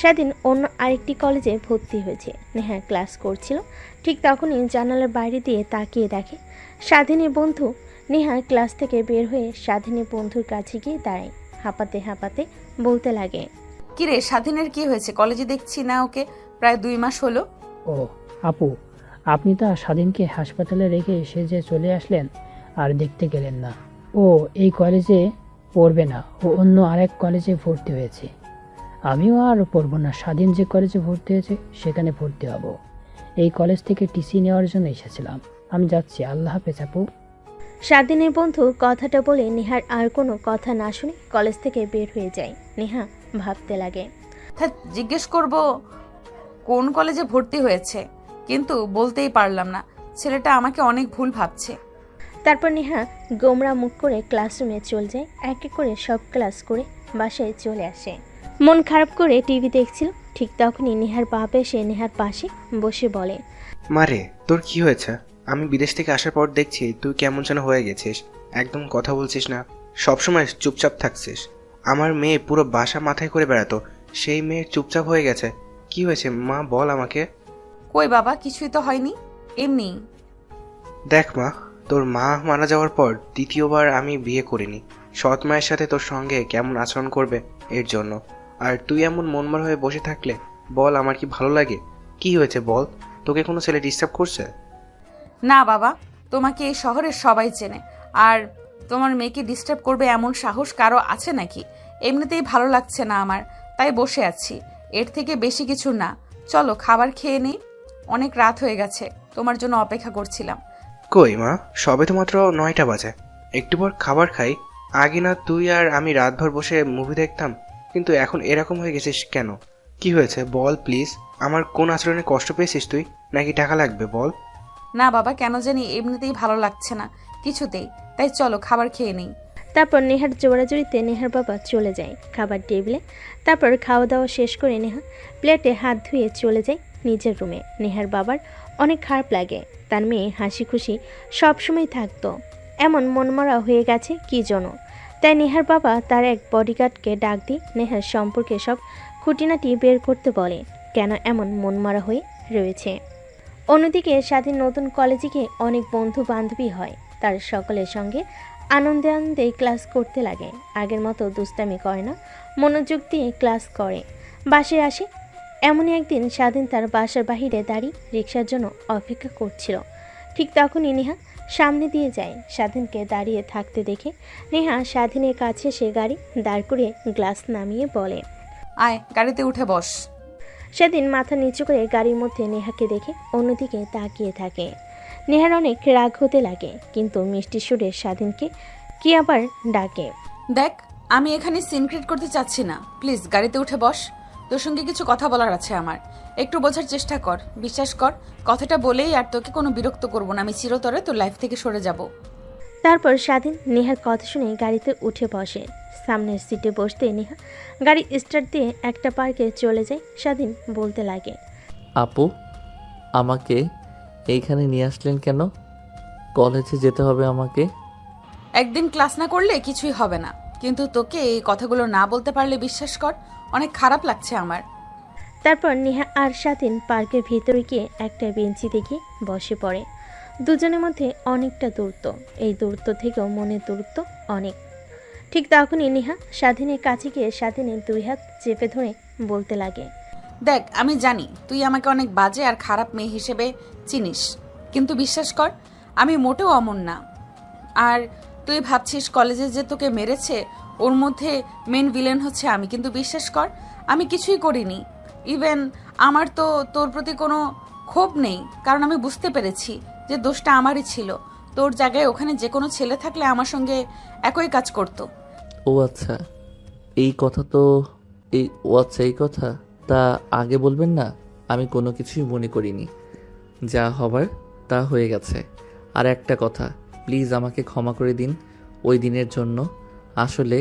স্বাধীন অন্য আরেকটি কলেজে ভর্তি হয়েছে। নেহা ক্লাস করছিল, ঠিক তখনই জানালার বাইরে দিয়ে তাকিয়ে দেখে স্বাধীনের বন্ধু। নেহা ক্লাস থেকে বের হয়ে স্বাধীনের বন্ধুর কাছে গিয়ে দাঁড়ায়। হাঁপাতে হাঁপাতে বলতে লাগে, কিরে স্বাধীনের কি হয়েছে? কলেজে দেখছি না ওকে, প্রায় 2 মাস হলো। ও আপু, আপনি তো স্বাধীনকে হাসপাতালে রেখে এসে যে চলে আসলেন আর দেখতে গেলেন না। ও এই কলেজে পড়বে না, ও অন্য আরেক কলেজে ভর্তি হয়েছে। আমিও আর পড়বো না, স্বাধীন যে কলেজে ভর্তি হয়েছে সেখানে ভর্তি হব। এই কলেজ থেকে টিসি নেওয়ার জন্য এসেছিলাম। আমি যাচ্ছি, আল্লাহ হাফেজ আপু। স্বাধীনের বন্ধু কথাটা বলে নেহার আর কোনো কথা না শুনে কলেজ থেকে বের হয়ে যায়। নেহা ভাবতে লাগে, জিজ্ঞেস করব কোন কলেজে ভর্তি হয়েছে, কিন্তু বলতেই পারলাম না। ছেলেটা আমাকে অনেক ভুল ভাবছে। তারপর নেহা গোমরা মুখ করে ক্লাসরুমে চলে যায়। এক এক করে সব ক্লাস করে বাসায় চলে আসে। মন খারাপ করে টিভি দেখছিল, ঠিক তখনই নেহার বাপ এসে নেহার পাশে বসে বলে, মারে তোর কি হয়েছে? আমি বিদেশ থেকে আসার পর দেখছি তুই কেমন যেন হয়ে গেছিস, একদম কথা বলছিস না, সবসময় চুপচাপ থাকছিস। আমার মেয়ে পুরো বাসা মাথায় করে বেড়াতো, সেই মেয়ে চুপচাপ হয়ে গেছে। কি হয়েছে মা, বল আমাকে। কই বাবা, কিছুই তো হয়নি, এমনি। দেখ মা, তোর মা মারা যাওয়ার পর দ্বিতীয়বার আমি বিয়ে করিনি। সৎ মায়ের সাথে তোর সঙ্গে কেমন আচরণ করবে এর জন্য। আর তুই এমন মনমর হয়ে বসে থাকলে বল আমার কি ভালো লাগে? কি হয়েছে বল, তোকে কোনো ছেলে ডিস্টার্ব করছে? না বাবা, তোমাকে এই শহরের সবাই চেনে, আর তোমার মেয়েকে ডিস্টার্ব করবে এমন সাহস কারো আছে নাকি? এমনিতেই ভালো লাগছে না আমার, তাই বসে আছি, এর থেকে বেশি কিছু না। চলো খাবার খেয়ে নিই, অনেক রাত হয়ে গেছে, তোমার জন্য অপেক্ষা করছিলাম। কই মা, সবে তো মাত্র 9টা বাজে, একটু পর খাবার খাই। আগে না তুই আর আমি রাতভর বসে মুভি দেখতাম, কিন্তু এখন এরকম হয়ে গেছিস কেন? কি হয়েছে বল প্লিজ। আমার কোন আচরণে কষ্ট পেয়েছিস তুই, নাকি টাকা লাগবে বল? না বাবা, কেন জানি এমনিতেই ভালো লাগছে না কিছুতেই, তাই চলো খাবার খেয়ে নিই। তারপর নেহার জোড়াজুড়িতে নেহার বাবা চলে যায় খাবার টেবিলে। তারপর খাওয়া দাওয়া শেষ করে নেহা প্লেটে হাত ধুয়ে চলে যায় নিজের রুমে। নেহার বাবার অনেক খারাপ লাগে, তার মেয়ে হাসি খুশি সবসময় থাকতো, এমন মনমরা হয়ে গেছে কি জন্য। তাই নেহার বাবা তার এক বডিগার্ডকে ডাক দিয়ে নেহার সম্পর্কে সব খুঁটিনাটি বের করতে বলে, কেন এমন মনমরা হয়ে রয়েছে। অন্যদিকে স্বাধীন নতুন কলেজে গিয়ে অনেক বন্ধু বান্ধবী হয়। তার সকলের সঙ্গে আনন্দে আনন্দে ক্লাস করতে লাগে। আগের মতো দুষ্টামি করে না, মনোযোগ দিয়ে ক্লাস করে। বাসায় আসে। এমনই একদিন স্বাধীন তার বাসার বাহিরে দাঁড়িয়ে রিক্সার জন্য অপেক্ষা করছিল। ঠিক তখনই নেহা সামনে দিয়ে যায়। স্বাধীনকে দাঁড়িয়ে থাকতে দেখে নেহা স্বাধীনের কাছে এসে গাড়ি দাঁড় করিয়ে গ্লাস নামিয়ে বলে, আয় গাড়িতে উঠে বস। স্বাধীন মাথা নিচু করে গাড়ির মধ্যে নেহাকে দেখে অন্যদিকে তাকিয়ে থাকে। নেহার অনেক রাগ হতে লাগে, কিন্তু মিষ্টি সুরে স্বাধীনকে কি আবার ডাকে। দেখ, আমি এখানে সিন ক্রিয়েট করতে চাচ্ছি না, প্লিজ গাড়িতে উঠে বস। তোর সঙ্গে কিছু কথা বলার আছে আমার, একটু বোঝার চেষ্টা কর। বিশ্বাস কর, কথাটা বলেই আর তোকে কোনো বিরক্ত করব না। আমি চিরতরে তোর লাইফ থেকে সরে যাব। তারপর স্বাধীন নেহার কথা শুনে গাড়িতে উঠে বসে। সামনের সিটে বসতে নেহা গাড়ি স্টার্ট দিয়ে একটা পার্কে চলে যায়। স্বাধীন বলতে লাগে, আপু, আমাকে এইখানে নিয়ে আসলেন কেন? কলেজে যেতে হবে আমাকে। একদিন ক্লাস না করলে কিছুই হবে না, কিন্তু তোকে এই কথাগুলো না বলতে পারলে বিশ্বাস কর অনেক খারাপ লাগছে আমার। তারপর নেহা আর স্বাধীন পার্কের ভিতরে গিয়ে একটা বেঞ্চিতে গিয়ে বসে পড়ে। দুজনের মধ্যে অনেকটা দূরত্ব, এই দূরত্ব থেকেও মনের দূরত্ব অনেক। ঠিক তখনই নেহা স্বাধীনের কাছে গিয়ে স্বাধীনের 2 হাত চেপে ধরে বলতে লাগে, দেখ, আমি জানি তুই আমাকে অনেক বাজে আর খারাপ মেয়ে হিসেবে চিনিস, কিন্তু বিশ্বাস কর আমি মোটেও অমন না। আর তুই ভাবছিস কলেজে যে তোকে মেরেছে ওর মধ্যে মেন ভিলেন হচ্ছে আমি, কিন্তু বিশ্বাস কর আমি কিছুই করিনি। ইভেন আমার তো তোর প্রতি কোনো ক্ষোভ নেই, কারণ আমি বুঝতে পেরেছি যে দোষটা আমারই ছিল। তোর জায়গায় ওখানে যে কোনো ছেলে থাকলে আমার সঙ্গে একই কাজ করতো। ও আচ্ছা, এই কথা তো এই কথা তা আগে বলবেন না? আমি কোনো কিছুই মনে করিনি, যা হবার তা হয়ে গেছে। আর একটা কথা, প্লিজ আমাকে ক্ষমা করে দিন ওই দিনের জন্য। আসলে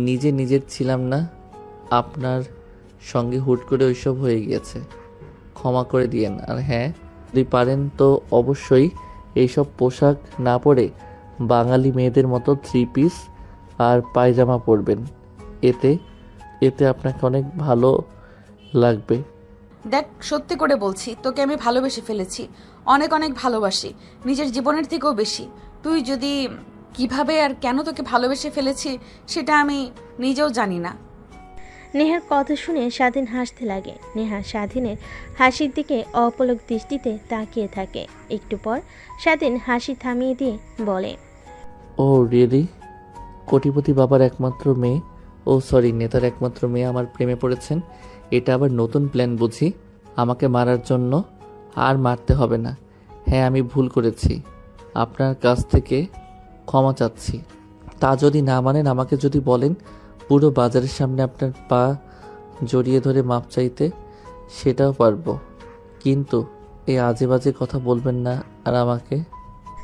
নিজের ছিলাম না, আপনার সঙ্গে হুট করে ওইসব হয়ে গিয়েছে, ক্ষমা করে দিয়েন। আর হ্যাঁ, যদি পারেন তো অবশ্যই এইসব পোশাক না পরে বাঙালি মেয়েদের মতো 3 পিস আর পায়জামা পরবেন, এতে আপনাকে অনেক ভালো লাগবে। দেখ, সত্যি করে বলছি, তোকে আমি ভালোবেসে ফেলেছি, অনেক অনেক ভালোবাসি, নিজের জীবনের থেকেও বেশি। তুই যদি কিভাবে আর কেন তোকে ভালোবেসে ফেলেছি সেটা আমি নিজেও জানি না। নেহার কথা শুনে স্বাধীন হাসতে লাগে। নেহা স্বাধীনের হাসির দিকে অপলক দৃষ্টিতে তাকিয়ে থাকে। একটু পর স্বাধীন হাসি থামিয়ে দিয়ে বলে, ও রিয়েলি? কোটিপতি বাবার একমাত্র মেয়ে, ও সরি নেতার একমাত্র মেয়ে আমার প্রেমে পড়েছেন? এটা আবার নতুন প্ল্যান বুঝি আমাকে মারার জন্য? আর মারতে হবে না। হ্যাঁ, আমি ভুল করেছি, আপনার কাছ থেকে ক্ষমা চাচ্ছি। তা যদি না মানেন, আমাকে যদি বলেন পুরো বাজারের সামনে আপনার পা জড়িয়ে ধরে মাপ চাইতে, সেটাও পারবো, কিন্তু এই আজে বাজে কথা বলবেন না আর আমাকে।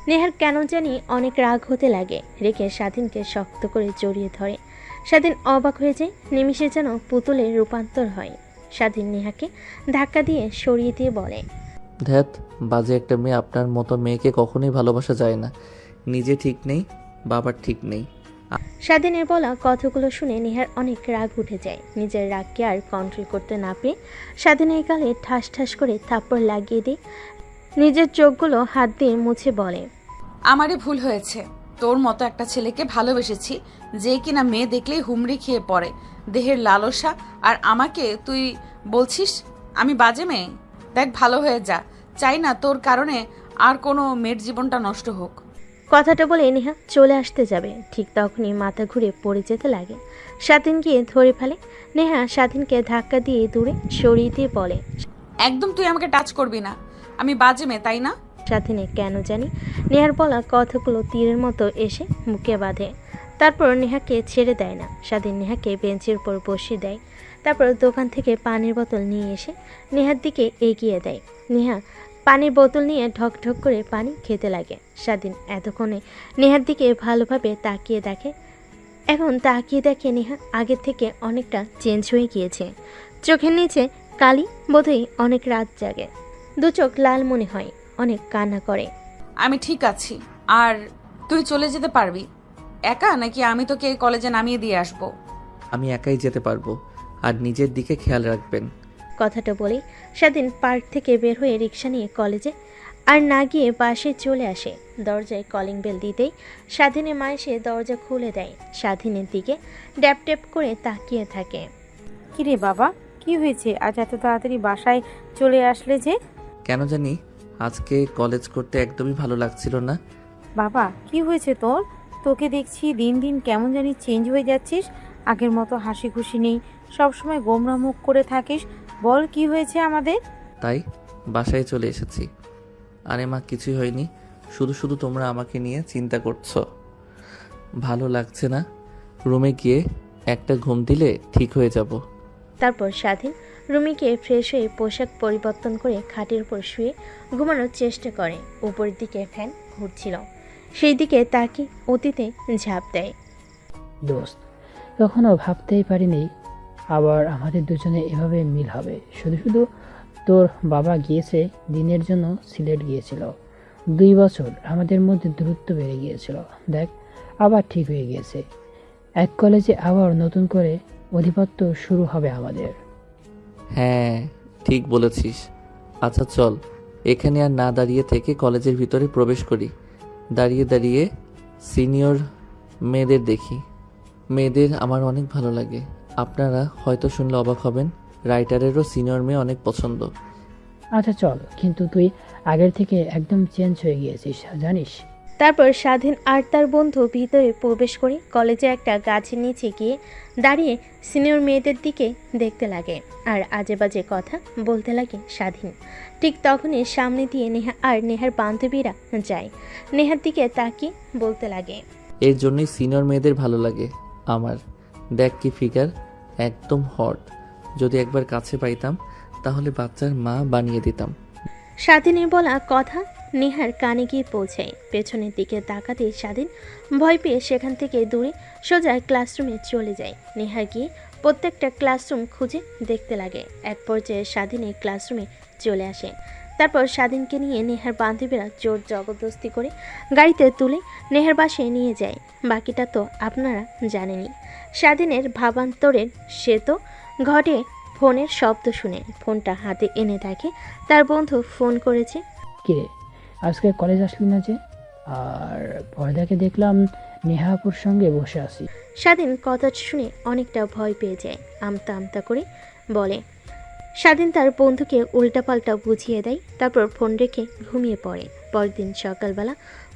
নেহার কেন জানি অনেক রাগ হতে লাগে। রেখে স্বাধীনকে শক্ত করে জড়িয়ে ধরে। স্বাধীন অবাক হয়ে যায়, নিমিষে যেন পুতুলে রূপান্তর হয়। স্বাধীন নেহাকে ধাক্কা দিয়ে সরিয়ে দিয়ে বলে, ধ্যাত, বাজে একটা মেয়ে। আপনার মতো মেয়েকে কখনোই ভালোবাসা যায় না। নিজে ঠিক নেই, বাবার ঠিক নেই। স্বাধীনের বলা কথাগুলো শুনে নেহার অনেক রাগ উঠে যায়। নিজের রাগকে আর কন্ট্রোল করতে না পেরে স্বাধীনের গালে ঠাস ঠাস করে থাপ্পড় লাগিয়ে দিয়ে নিজের চোখগুলো হাত দিয়ে মুছে বলে, আমারই ভুল হয়েছে, তোর মতো একটা ছেলেকে ভালোবেসেছি যে কিনা মেয়ে দেখলেই হুমড়ি খেয়ে পড়ে, দেহের লালসা। আর আমাকে তুই বলছিস আমি বাজে মেয়ে? দেখ, ভালো হয়ে যা, চাই না তোর কারণে আর কোনো মেয়ের জীবনটা নষ্ট হোক। কথাটা বলে নেহা চলে আসতে যাবে। ঠিক তখনই মাথা ঘুরে পড়ে যেতে লাগে। স্বাধীন গিয়ে ধরে ফেলে। নেহা স্বাধীনকে ধাক্কা দিয়ে দূরে সরিয়ে দিয়ে বলে, একদম তুই আমাকে টাচ করবি না, আমি বাজে মেয়ে, তাই না? স্বাধীনে কেন জানি নেহার বলা কথাগুলো তীরের মতো এসে মুখে বাঁধে। তারপর নেহাকে ছেড়ে দেয় না। স্বাধীন নেহাকে বেঞ্চের উপর বসিয়ে দেয়। তারপর দোকান থেকে পানির বোতল নিয়ে এসে নেহার দিকে এগিয়ে দেয়। নেহা পানির বোতল নিয়ে ঢক ঢক করে পানি খেতে লাগে। স্বাধীন এতক্ষণে নেহার দিকে ভালোভাবে তাকিয়ে দেখে। এখন তাকিয়ে দেখে নেহা আগের থেকে অনেকটা চেঞ্জ হয়ে গিয়েছে। চোখের নিচে কালি, বোধহয় অনেক রাত জাগে। 2 চোখ লাল মনে হয়, অনেক কান্না করে। আমি ঠিক আছি, আর তুই চলে যেতে পারবি একা, নাকি আমি তোকে কলেজে নামিয়ে দিয়ে আসবো? আমি একাই যেতে পারবো, আর নিজের দিকে খেয়াল রাখবেন। কথাটা বলে স্বাধীন পার্ক থেকে বের হয়ে রিক্সা নিয়ে কলেজে আর না গিয়ে বাসে চলে আসে। দরজায় কলিং বেল দিতেই স্বাধীনের মা এসে দরজা খুলে দেয়। স্বাধীনের দিকে ড্যাপ ট্যাপ করে তাকিয়ে থাকে। কিরে বাবা, কি হয়েছে? আজ এত তাড়াতাড়ি বাসায় চলে আসলে যে? কেন জানি আজকে কলেজ করতে একদমই ভালো লাগছিল না। বাবা, কি হয়েছে তোর? তোকে দেখছি দিন দিন কেমন জানি চেঞ্জ হয়ে যাচ্ছিস। আগের মতো হাসি খুশি নেই, সবসময় গোমরা মুখ করে থাকিস। বল, কি হয়েছে আমাদের? তাই বাসায় চলে এসেছি। আরে মা, কিছুই হয়নি, শুধু শুধু তোমরা আমাকে নিয়ে চিন্তা করছো। ভালো লাগছে না, রুমে গিয়ে একটা ঘুম দিলে ঠিক হয়ে যাব। তারপর স্বাধীন রুমে গিয়ে ফ্রেশ হয়ে পোশাক পরিবর্তন করে খাটের উপর শুয়ে ঘুমানোর চেষ্টা করে। উপরের দিকে ফ্যান ঘুরছিল, সেই দিকে তাকে অতীতে ঝাঁপ দেয়। দোস্ত, কখনো ভাবতেই পারিনি আবার আমাদের দুজনে এভাবে মিল হবে। শুধু শুধু তোর বাবা গিয়েছে দিনের জন্য সিলেট গিয়েছিল। 2 বছর আমাদের মধ্যে দূরত্ব বেড়ে গিয়েছিল, দেখ আবার ঠিক হয়ে গিয়েছে। এক কলেজে আবার নতুন করে অধিপত্য শুরু হবে আমাদের। হ্যাঁ, ঠিক বলেছিস। আচ্ছা চল, এখানে আর না দাঁড়িয়ে থেকে কলেজের ভিতরে প্রবেশ করি। দাঁড়িয়ে দাঁড়িয়ে সিনিয়র মেয়েদের দেখি। মেয়েদের আমার অনেক ভালো লাগে। আপনারা হয়তো শুনলে অবাক হবেন, রাইটারেরও সিনিয়র মেয়ে অনেক পছন্দ। আচ্ছা চল, কিন্তু তুই আগের থেকে একদম চেঞ্জ হয়ে গিয়েছিস জানিস। তারপর স্বাধীন আর তার বন্ধু ভিতরে প্রবেশ করে কলেজে একটা গাছের নিচে গিয়ে দাঁড়িয়ে সিনিয়র মেয়েদের দিকে দেখতে লাগে আর আজে বাজে কথা বলতে লাগে স্বাধীন। ঠিক তখনই সামনে দিয়ে নেহা আর নেহার বান্ধবীরা যায়। নেহার দিকে তাকিয়ে বলতে লাগে, এর জন্যই সিনিয়র মেয়েদের ভালো লাগে আমার। দেখ কি ফিগার, একদম হট। যদি একবার কাছে পাইতাম তাহলে বাচ্চার মা বানিয়ে দিতাম। স্বাধীনের বলা কথা নেহার কানে গিয়ে পৌঁছায়। পেছনের দিকে তাকাতে স্বাধীন ভয় পেয়ে সেখান থেকে দূরে সোজা ক্লাসরুমে চলে যায়। নেহা গিয়ে প্রত্যেকটা ক্লাসরুম খুঁজে দেখতে লাগে। এক পর্যায়ে স্বাধীনের ক্লাসরুমে চলে আসে। তারপর স্বাধীনকে নিয়ে নেহার বান্ধবীরা জোর জবরদস্তি করে গাড়িতে তুলে নেহার বাসায় নিয়ে যায়। বাকিটা তো আপনারা জানেনই। স্বাধীনের ভাবান্তরের সে তো ঘটে ফোনের শব্দ শুনে ফোনটা হাতে এনে দেখে তার বন্ধু ফোন করেছে। কিরে, আজকে কলেজ আসলি না যে? আর পর্দাকে দেখলাম নেহাপুর সঙ্গে বসে আছি। স্বাধীন কথা শুনে অনেকটা ভয় পেয়ে যায়। আমতা আমতা করে বলে। স্বাধীন তার বন্ধুকে উল্টাপাল্টা বুঝিয়ে দেয়, তারপর ফোন রেখে ঘুমিয়ে পড়ে। পরদিন সকালবেলা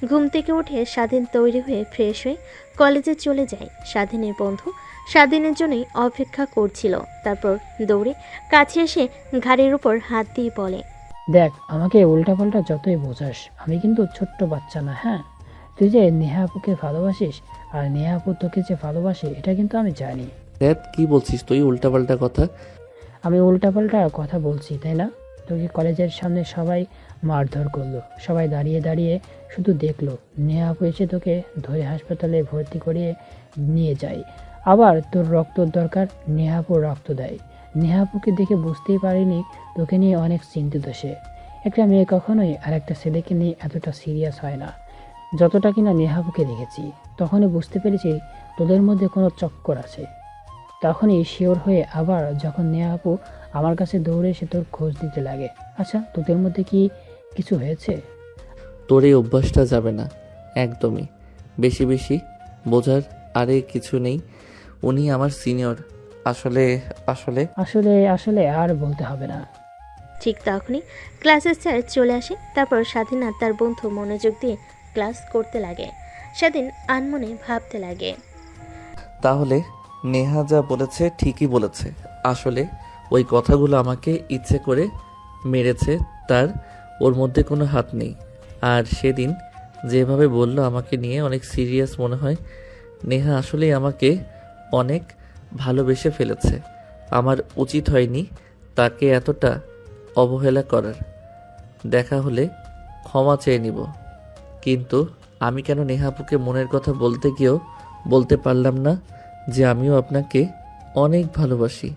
ঘুম থেকে উঠে স্বাধীন তৈরি হয়ে ফ্রেশ হয়ে কলেজে চলে যায়। স্বাধীনের বন্ধু স্বাধীনের জন্যই অপেক্ষা করছিল। তারপর দৌড়ে কাছে এসে ঘাড়ের উপর হাত দিয়ে বলে, দেখ, আমাকে উল্টাপাল্টা যতই বোঝাস, আমি কিন্তু ছোট্ট বাচ্চা না। হ্যাঁ, তুই যে নেহাপুকে ভালোবাসিস আর নেহাপু তোকে যে ভালোবাসে এটা কিন্তু আমি জানি। দেখ কি বলছিস তুই, উল্টাপাল্টা কথা? আমি উল্টাপাল্টা কথা বলছি তাই না? তোকে কলেজের সামনে সবাই মারধর করলো, সবাই দাঁড়িয়ে দাঁড়িয়ে শুধু দেখলো। নেহাপু এসে তোকে ধরে হাসপাতালে ভর্তি করিয়ে নিয়ে যায়। আবার তোর রক্তর দরকার, নেহাপু রক্ত দেয়। নেহাপুকে দেখে বুঝতেই পারিনি তোকে নিয়ে অনেক চিন্তিত সে। একটা মেয়ে কখনোই আর একটা ছেলেকে নিয়ে এতটা সিরিয়াস হয় না যতটা কিনা নেহাপুকে দেখেছি। তখনই বুঝতে পেরেছি তোদের মধ্যে কোনো চক্কর আছে। তখনই শিওর হয়ে আবার যখন নেহাপু আমার কাছে দৌড়ে এসে তোর খোঁজ দিতে লাগে। আচ্ছা, তোদের মধ্যে কি কিছু হয়েছে? তোর এই অভ্যাসটা যাবে না একদমই। বেশি বেশি বোঝার আরে কিছু নেই। উনি আমার সিনিয়র। আসলে আসলে আসলে আসলে আর বলতে হবে না। ঠিক তখনই ক্লাসের স্যার চলে আসে। তারপর স্বাধীন আর তার বন্ধু মনোযোগ দিয়ে ক্লাস করতে লাগে। স্বাধীন আনমনে ভাবতে লাগে, তাহলে নেহা যা বলেছে ঠিকই বলেছে। আসলে ওই কথাগুলো আমাকে ইচ্ছে করে মেরেছে, তার ওর মধ্যে কোনো হাত নেই। আর সেদিন যেভাবে বলল আমাকে নিয়ে অনেক সিরিয়াস মনে হয়। নেহা আসলেই আমাকে অনেক ভালোবেসে ফেলেছে। আমার উচিত হয়নি তাকে এতটা অবহেলা করার। দেখা হলে ক্ষমা চেয়ে নিব। কিন্তু আমি কেন নেহাপুকে মনের কথা বলতে গিয়েও বলতে পারলাম না যে আমিও আপনাকে অনেক ভালোবাসি।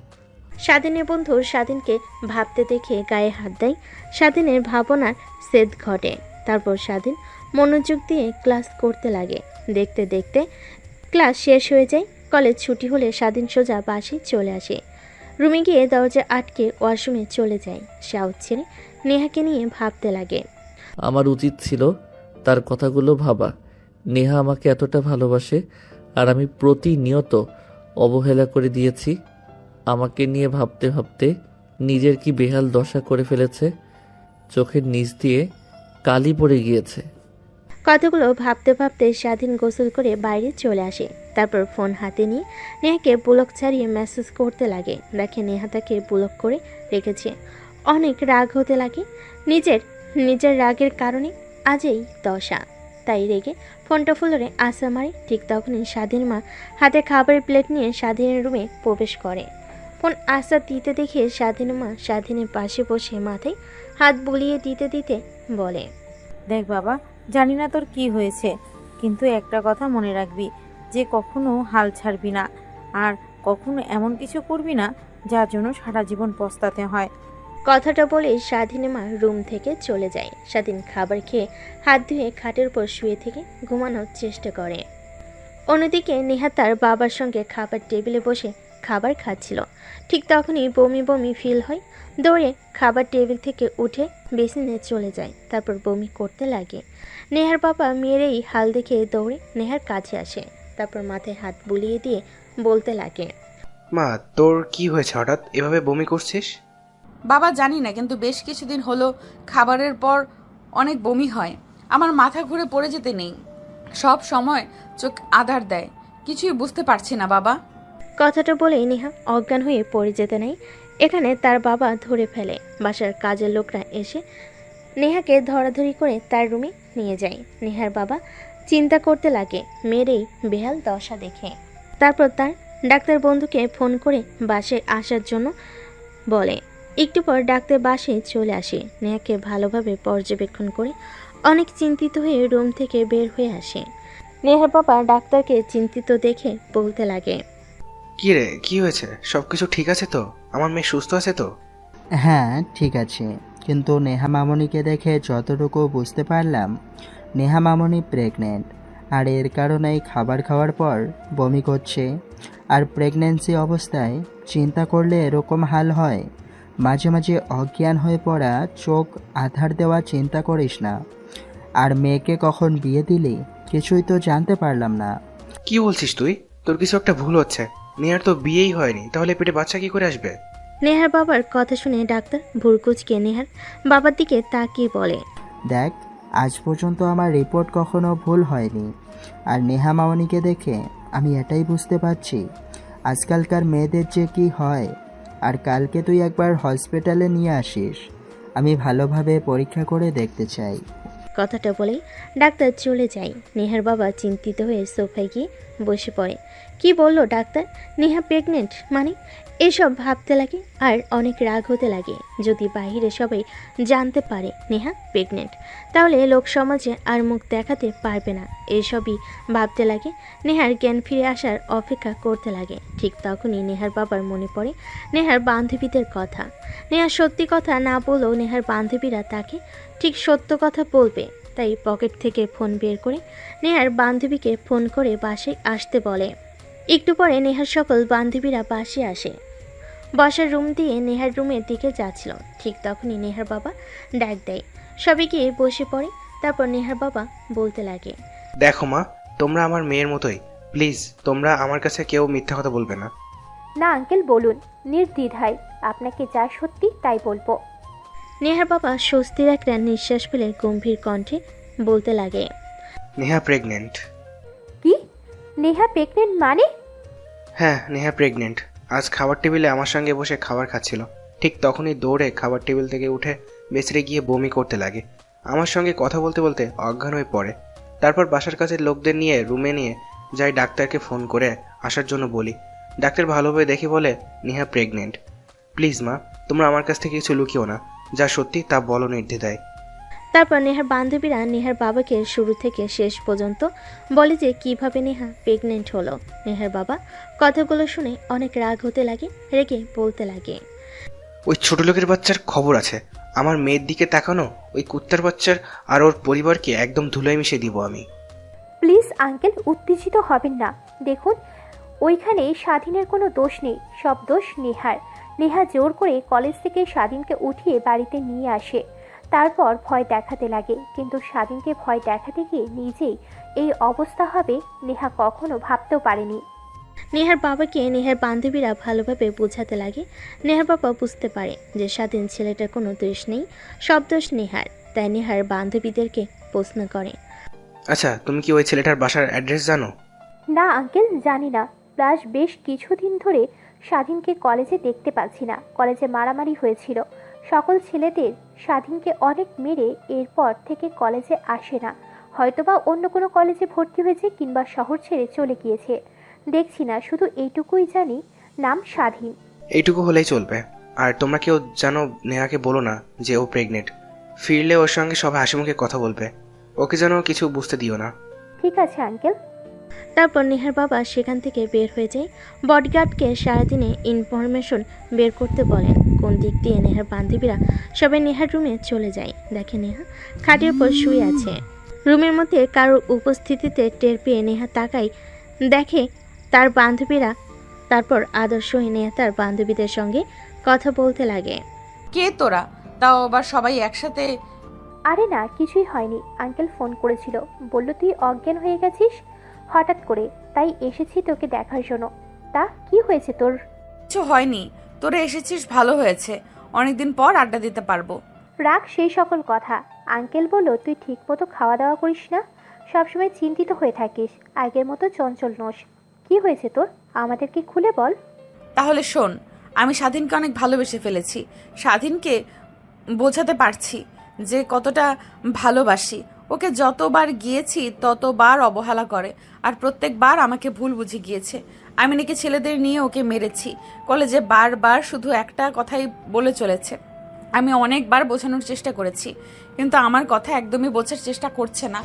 স্বাধীনের বন্ধু স্বাধীনকে ভাবতে দেখে গায়ে হাত দেয়। স্বাধীনের ভাবনার সেদ ঘটে। তারপর স্বাধীন মনোযোগ দিয়ে ক্লাস করতে লাগে। দেখতে দেখতে ক্লাস শেষ হয়ে যায়। কলেজ ছুটি হলে স্বাধীন সোজা বাসে চলে আসে। রুমে গিয়ে দরজা আটকে ওয়াশরুমে চলে যায়। শাওয়ার ছেড়ে নেহাকে নিয়ে ভাবতে লাগে। আমার উচিত ছিল তার কথাগুলো ভাবা। নেহা আমাকে এতটা ভালোবাসে আর আমি প্রতিনিয়ত অবহেলা করে দিয়েছি। আমাকে নিয়ে ভাবতে ভাবতে নিজের কি বেহাল দশা করে ফেলেছে। চোখের নিচ দিয়ে কালি পড়ে গিয়েছে। কথাগুলো ভাবতে ভাবতে স্বাধীন গোসল করে বাইরে চলে আসে। তারপর ফোন হাতে নিয়ে নেহাকে ব্লক ছাড়িয়ে মেসেজ করতে লাগে। দেখে নেহা তাকে ব্লক করে রেখেছে। অনেক রাগ হতে লাগে। নিজের রাগের কারণে আজ এই দশা। তাই রেগে ফোনটা ফুলরে আসা মারে। ঠিক তখনই স্বাধীন মা হাতে খাবারের প্লেট নিয়ে স্বাধীনের রুমে প্রবেশ করে। ফোন আসা দিতে দেখে স্বাধীন মা স্বাধীনের পাশে বসে মাথায় হাত বুলিয়ে দিতে দিতে বলে, দেখ বাবা, জানি না তোর কি হয়েছে, কিন্তু একটা কথা মনে রাখবি যে কখনো হাল ছাড়বি না আর কখনো এমন কিছু করবি না যার জন্য সারা জীবন পস্তাতে হয়। কথাটা বলে স্বাধীনের মা রুম থেকে চলে যায়। স্বাধীন খাবার খেয়ে হাত ধুয়ে খাটের উপর শুয়ে থেকে ঘুমানোর চেষ্টা করে। অন্যদিকে নেহা তার বাবার সঙ্গে খাবার টেবিলে বসে খাবার খাচ্ছিল। ঠিক তখনই বমি বমি ফিল হয়। দৌড়ে খাবার টেবিল থেকে উঠে বেসিনে চলে যায়। তারপর বমি করতে লাগে। নেহার বাবা মেয়ের এই হাল দেখে দৌড়ে নেহার কাছে আসে। তারপর মাথায় হাত বুলিয়ে দিয়ে বলতে লাগে, মা তোর কি হয়েছে হঠাৎ এভাবে বমি করছিস? বাবা জানি না, কিন্তু বেশ কিছুদিন হলো খাবারের পর অনেক বমি হয়। আমার মাথা ঘুরে পড়ে যেতে নেই, সব সময় চোখ আধার দেয়, কিছুই বুঝতে পারছি না বাবা। কথাটা বলেই নেহা অজ্ঞান হয়ে পড়ে যেতে নেই। এখানে তার বাবা ধরে ফেলে। বাসার কাজের লোকরা এসে নেহাকে ধরাধরি করে তার রুমে নিয়ে যায়। নেহার বাবা চিন্তা করতে লাগে মেয়ের এই বেহাল দশা দেখে। তারপর তার ডাক্তার বন্ধুকে ফোন করে বাসায় আসার জন্য বলে। একটু পর ডাক্তার বাসায় চলে আসে। নেহাকে ভালোভাবে পর্যবেক্ষণ করে অনেক চিন্তিত হয়ে রুম থেকে বের হয়ে আসে। নেহার বাবা ডাক্তারকে চিন্তিত দেখে বলতে লাগে, কি রে, কি হয়েছে? সবকিছু ঠিক আছে তো? আমার মেয়ে সুস্থ আছে তো? হ্যাঁ ঠিক আছে, কিন্তু নেহা মামনিকে দেখে যতটুকু বুঝতে পারলাম নেহা মামনি প্রেগনেন্ট, আর এর কারণেই খাবার খাওয়ার পর বমি করছে। আর প্রেগন্যান্সি অবস্থায় চিন্তা করলে এরকম হাল হয়। মাঝে মাঝে অজ্ঞান হয়ে পড়া, চোখ আধার দেওয়া চিন্তা করিস না। আর মেয়েকে কখন বিয়ে দিলি কিছুই তো জানতে পারলাম না। কি বলছিস তুই? তোর কিছু একটা ভুল হচ্ছে। নেহার তো বিয়েই হয়নি, তাহলে পেটে বাচ্চা কি করে আসবে? নেহার বাবার কথা শুনে ডাক্তার ভুরকুচকে নেহার বাবার দিকে তাকিয়ে বলে, দেখ, আজ পর্যন্ত আমার রিপোর্ট কখনো ভুল হয়নি। আর নেহা মামনিকে দেখে আমি এটাই বুঝতে পারছি আজকালকার মেয়েদের যে কি হয়। আর কালকে তুই একবার হসপিটালে নিয়ে আসিস, আমি ভালোভাবে পরীক্ষা করে দেখতে চাই। কথাটা বলেই ডাক্তার চলে যায়। নেহার বাবা চিন্তিত হয়ে সোফায় গিয়ে বসে পড়ে। কি বললো ডাক্তার? নেহা প্রেগনেন্ট মানে? এসব ভাবতে লাগে আর অনেক রাগ হতে লাগে। যদি বাইরে সবাই জানতে পারে নেহা প্রেগনেন্ট, তাহলে লোক সমাজে আর মুখ দেখাতে পারবে না। এসবই ভাবতে লাগে। নেহার জ্ঞান ফিরে আসার অপেক্ষা করতে লাগে। ঠিক তখনই নেহার বাবার মনে পড়ে নেহার বান্ধবীদের কথা। নেহার সত্যি কথা না বললেও নেহার বান্ধবীরা তাকে ঠিক সত্য কথা বলবে। তাই পকেট থেকে ফোন বের করে নেহার বান্ধবীকে ফোন করে বাসায় আসতে বলে। একটু পরে নেহার সকল বান্ধবীরা বাসে আসে। বসার রুম দিয়ে নেহার রুমের দিকে যাচ্ছিল। ঠিক তখনই নেহার বাবা ডাক দেয়। সবাই গিয়ে বসে পড়ে। তারপর নেহার বাবা বলতে লাগে, দেখো মা, তোমরা আমার মেয়ের মতোই। প্লিজ তোমরা আমার কাছে কেউ মিথ্যা কথা বলবে না। না আঙ্কেল, বলুন নির্দ্বিধায়, আপনাকে যা সত্যি তাই বলবো। নেহার বাবা স্বস্তির একটা নিঃশ্বাস ফেলে গম্ভীর কণ্ঠে বলতে লাগে, নেহা প্রেগনেন্ট। কি? নেহা প্রেগনেন্ট মানে? হ্যাঁ, নেহা প্রেগনেন্ট। আজ খাবার টেবিলে আমার সঙ্গে বসে খাবার খাচ্ছিল। ঠিক তখনই দৌড়ে খাবার টেবিল থেকে উঠে বেসরে গিয়ে বমি করতে লাগে। আমার সঙ্গে কথা বলতে বলতে অজ্ঞান হয়ে পড়ে। তারপর বাসার কাছের লোকদের নিয়ে রুমে নিয়ে যাই, ডাক্তারকে ফোন করে আসার জন্য বলি। ডাক্তার ভালোভাবে দেখে বলে নেহা প্রেগনেন্ট। প্লিজ মা, তোমরা আমার কাছ থেকে কিছু লুকিও না, যা সত্যি তা বলো নির্দ্বিধায়। তারপর নেহার বান্ধবীরা নেহার বাবাকে শুরু থেকে শেষ পর্যন্ত বলে যে কিভাবে নেহা প্রেগনেন্ট হলো। নেহার বাবা কথাগুলো শুনে অনেক রাগ হতে লাগে। রেগে বলতে লাগে, ওই ছোট লোকের বাচ্চার খবর আছে। আমার মেয়ের দিকে তাকানো ওই কুত্তার বাচ্চার আর ওর পরিবারকে একদম ধুলোয় মিশিয়ে দিব আমি। প্লিজ আঙ্কেল, উত্তেজিত হবেন না। দেখুন, ওইখানে স্বাধীনের কোনো দোষ নেই, সব দোষ নেহার। নেহা জোর করে কলেজ থেকে স্বাধীনকে উঠিয়ে বাড়িতে নিয়ে আসে। তারপর ভয় দেখাতে লাগে, কিন্তু স্বাধীনকে ভয় দেখাতে গিয়ে নিজেই এই অবস্থা হবে নেহা কখনো ভাবতেও পারেনি। নেহার বাবাকে নেহার বান্ধবীরা ভালোভাবে বোঝাতে লাগে। নেহার বাবা বুঝতে পারে যে স্বাধীন ছেলেটার কোনো দোষ নেই, সব দোষ নেহার। তাই নেহার বান্ধবীদেরকে প্রশ্ন করে, আচ্ছা তুমি কি ওই ছেলেটার বাসার অ্যাড্রেস জানো? না আঙ্কেল, জানি না। প্লাস বেশ কিছুদিন ধরে স্বাধীনকে কলেজে দেখতে পাচ্ছি না। কলেজে মারামারি হয়েছিল, সকল ছেলেদের স্বাধীনকে অনেক মেরে এরপর থেকে কলেজে আসে না। হয়তোবা অন্য কোনো কলেজে ভর্তি হয়েছে কিংবা শহর ছেড়ে চলে গিয়েছে, দেখছি না। শুধু এইটুকুই জানি, নাম স্বাধীন। এইটুকু হলেই চলবে। আর তোমরা কেউ জানো নেহাকে বলো না যে ও প্রেগনেন্ট। ফিরলে ওর সঙ্গে সবাই হাসি মুখে কথা বলবে, ওকে যেন কিছু বুঝতে দিও না। ঠিক আছে আঙ্কেল। তারপর নেহার বাবা সেখান থেকে বের হয়ে যায়। বডিগার্ডকে সারাদিনে ইনফরমেশন বের করতে বলেন। কোন দিক দিয়ে নেহার বান্ধবীরা সবাই নেহার রুমে চলে যায়। দেখে নেহা খাটের উপর শুয়ে আছে। রুমের মধ্যে কারোর উপস্থিতিতে টের পেয়ে নেহা তাকায়, দেখে তার বান্ধবীরা। তারপর আদর্শ হয়ে নেহা তার বান্ধবীদের সঙ্গে কথা বলতে লাগে। কে তোরা? তাও আবার সবাই একসাথে? আরে না, কিছুই হয়নি। আঙ্কেল ফোন করেছিল, বলল তুই অজ্ঞান হয়ে গেছিস হঠাৎ করে, তাই এসেছি তোকে দেখার জন্য। তা কি হয়েছে তোর? কিছু হয়নি, তোরা এসেছিস ভালো হয়েছে, অনেকদিন পর আড্ডা দিতে পারবো। রাখ সেই সকল কথা। আঙ্কেল বলল তুই ঠিক মতো খাওয়া দাওয়া করিস না, সবসময় চিন্তিত হয়ে থাকিস, আগের মতো চঞ্চল নোস। কি হয়েছে তোর, আমাদেরকে খুলে বল। তাহলে শোন, আমি স্বাধীনকে অনেক ভালোবেসে ফেলেছি। স্বাধীনকে বোঝাতে পারছি যে কতটা ভালোবাসি। ওকে যতবার গিয়েছি ততবার অবহেলা করে, আর প্রত্যেকবার আমাকে ভুল বুঝে গিয়েছে। আমি নাকি ছেলেদের নিয়ে ওকে মেরেছি। কলেজে বারবার শুধু একটা কথাই বলে চলেছে। আমি অনেকবার বোঝানোর চেষ্টা করেছি, কিন্তু আমার কথা একদমই বোঝার চেষ্টা করছে না।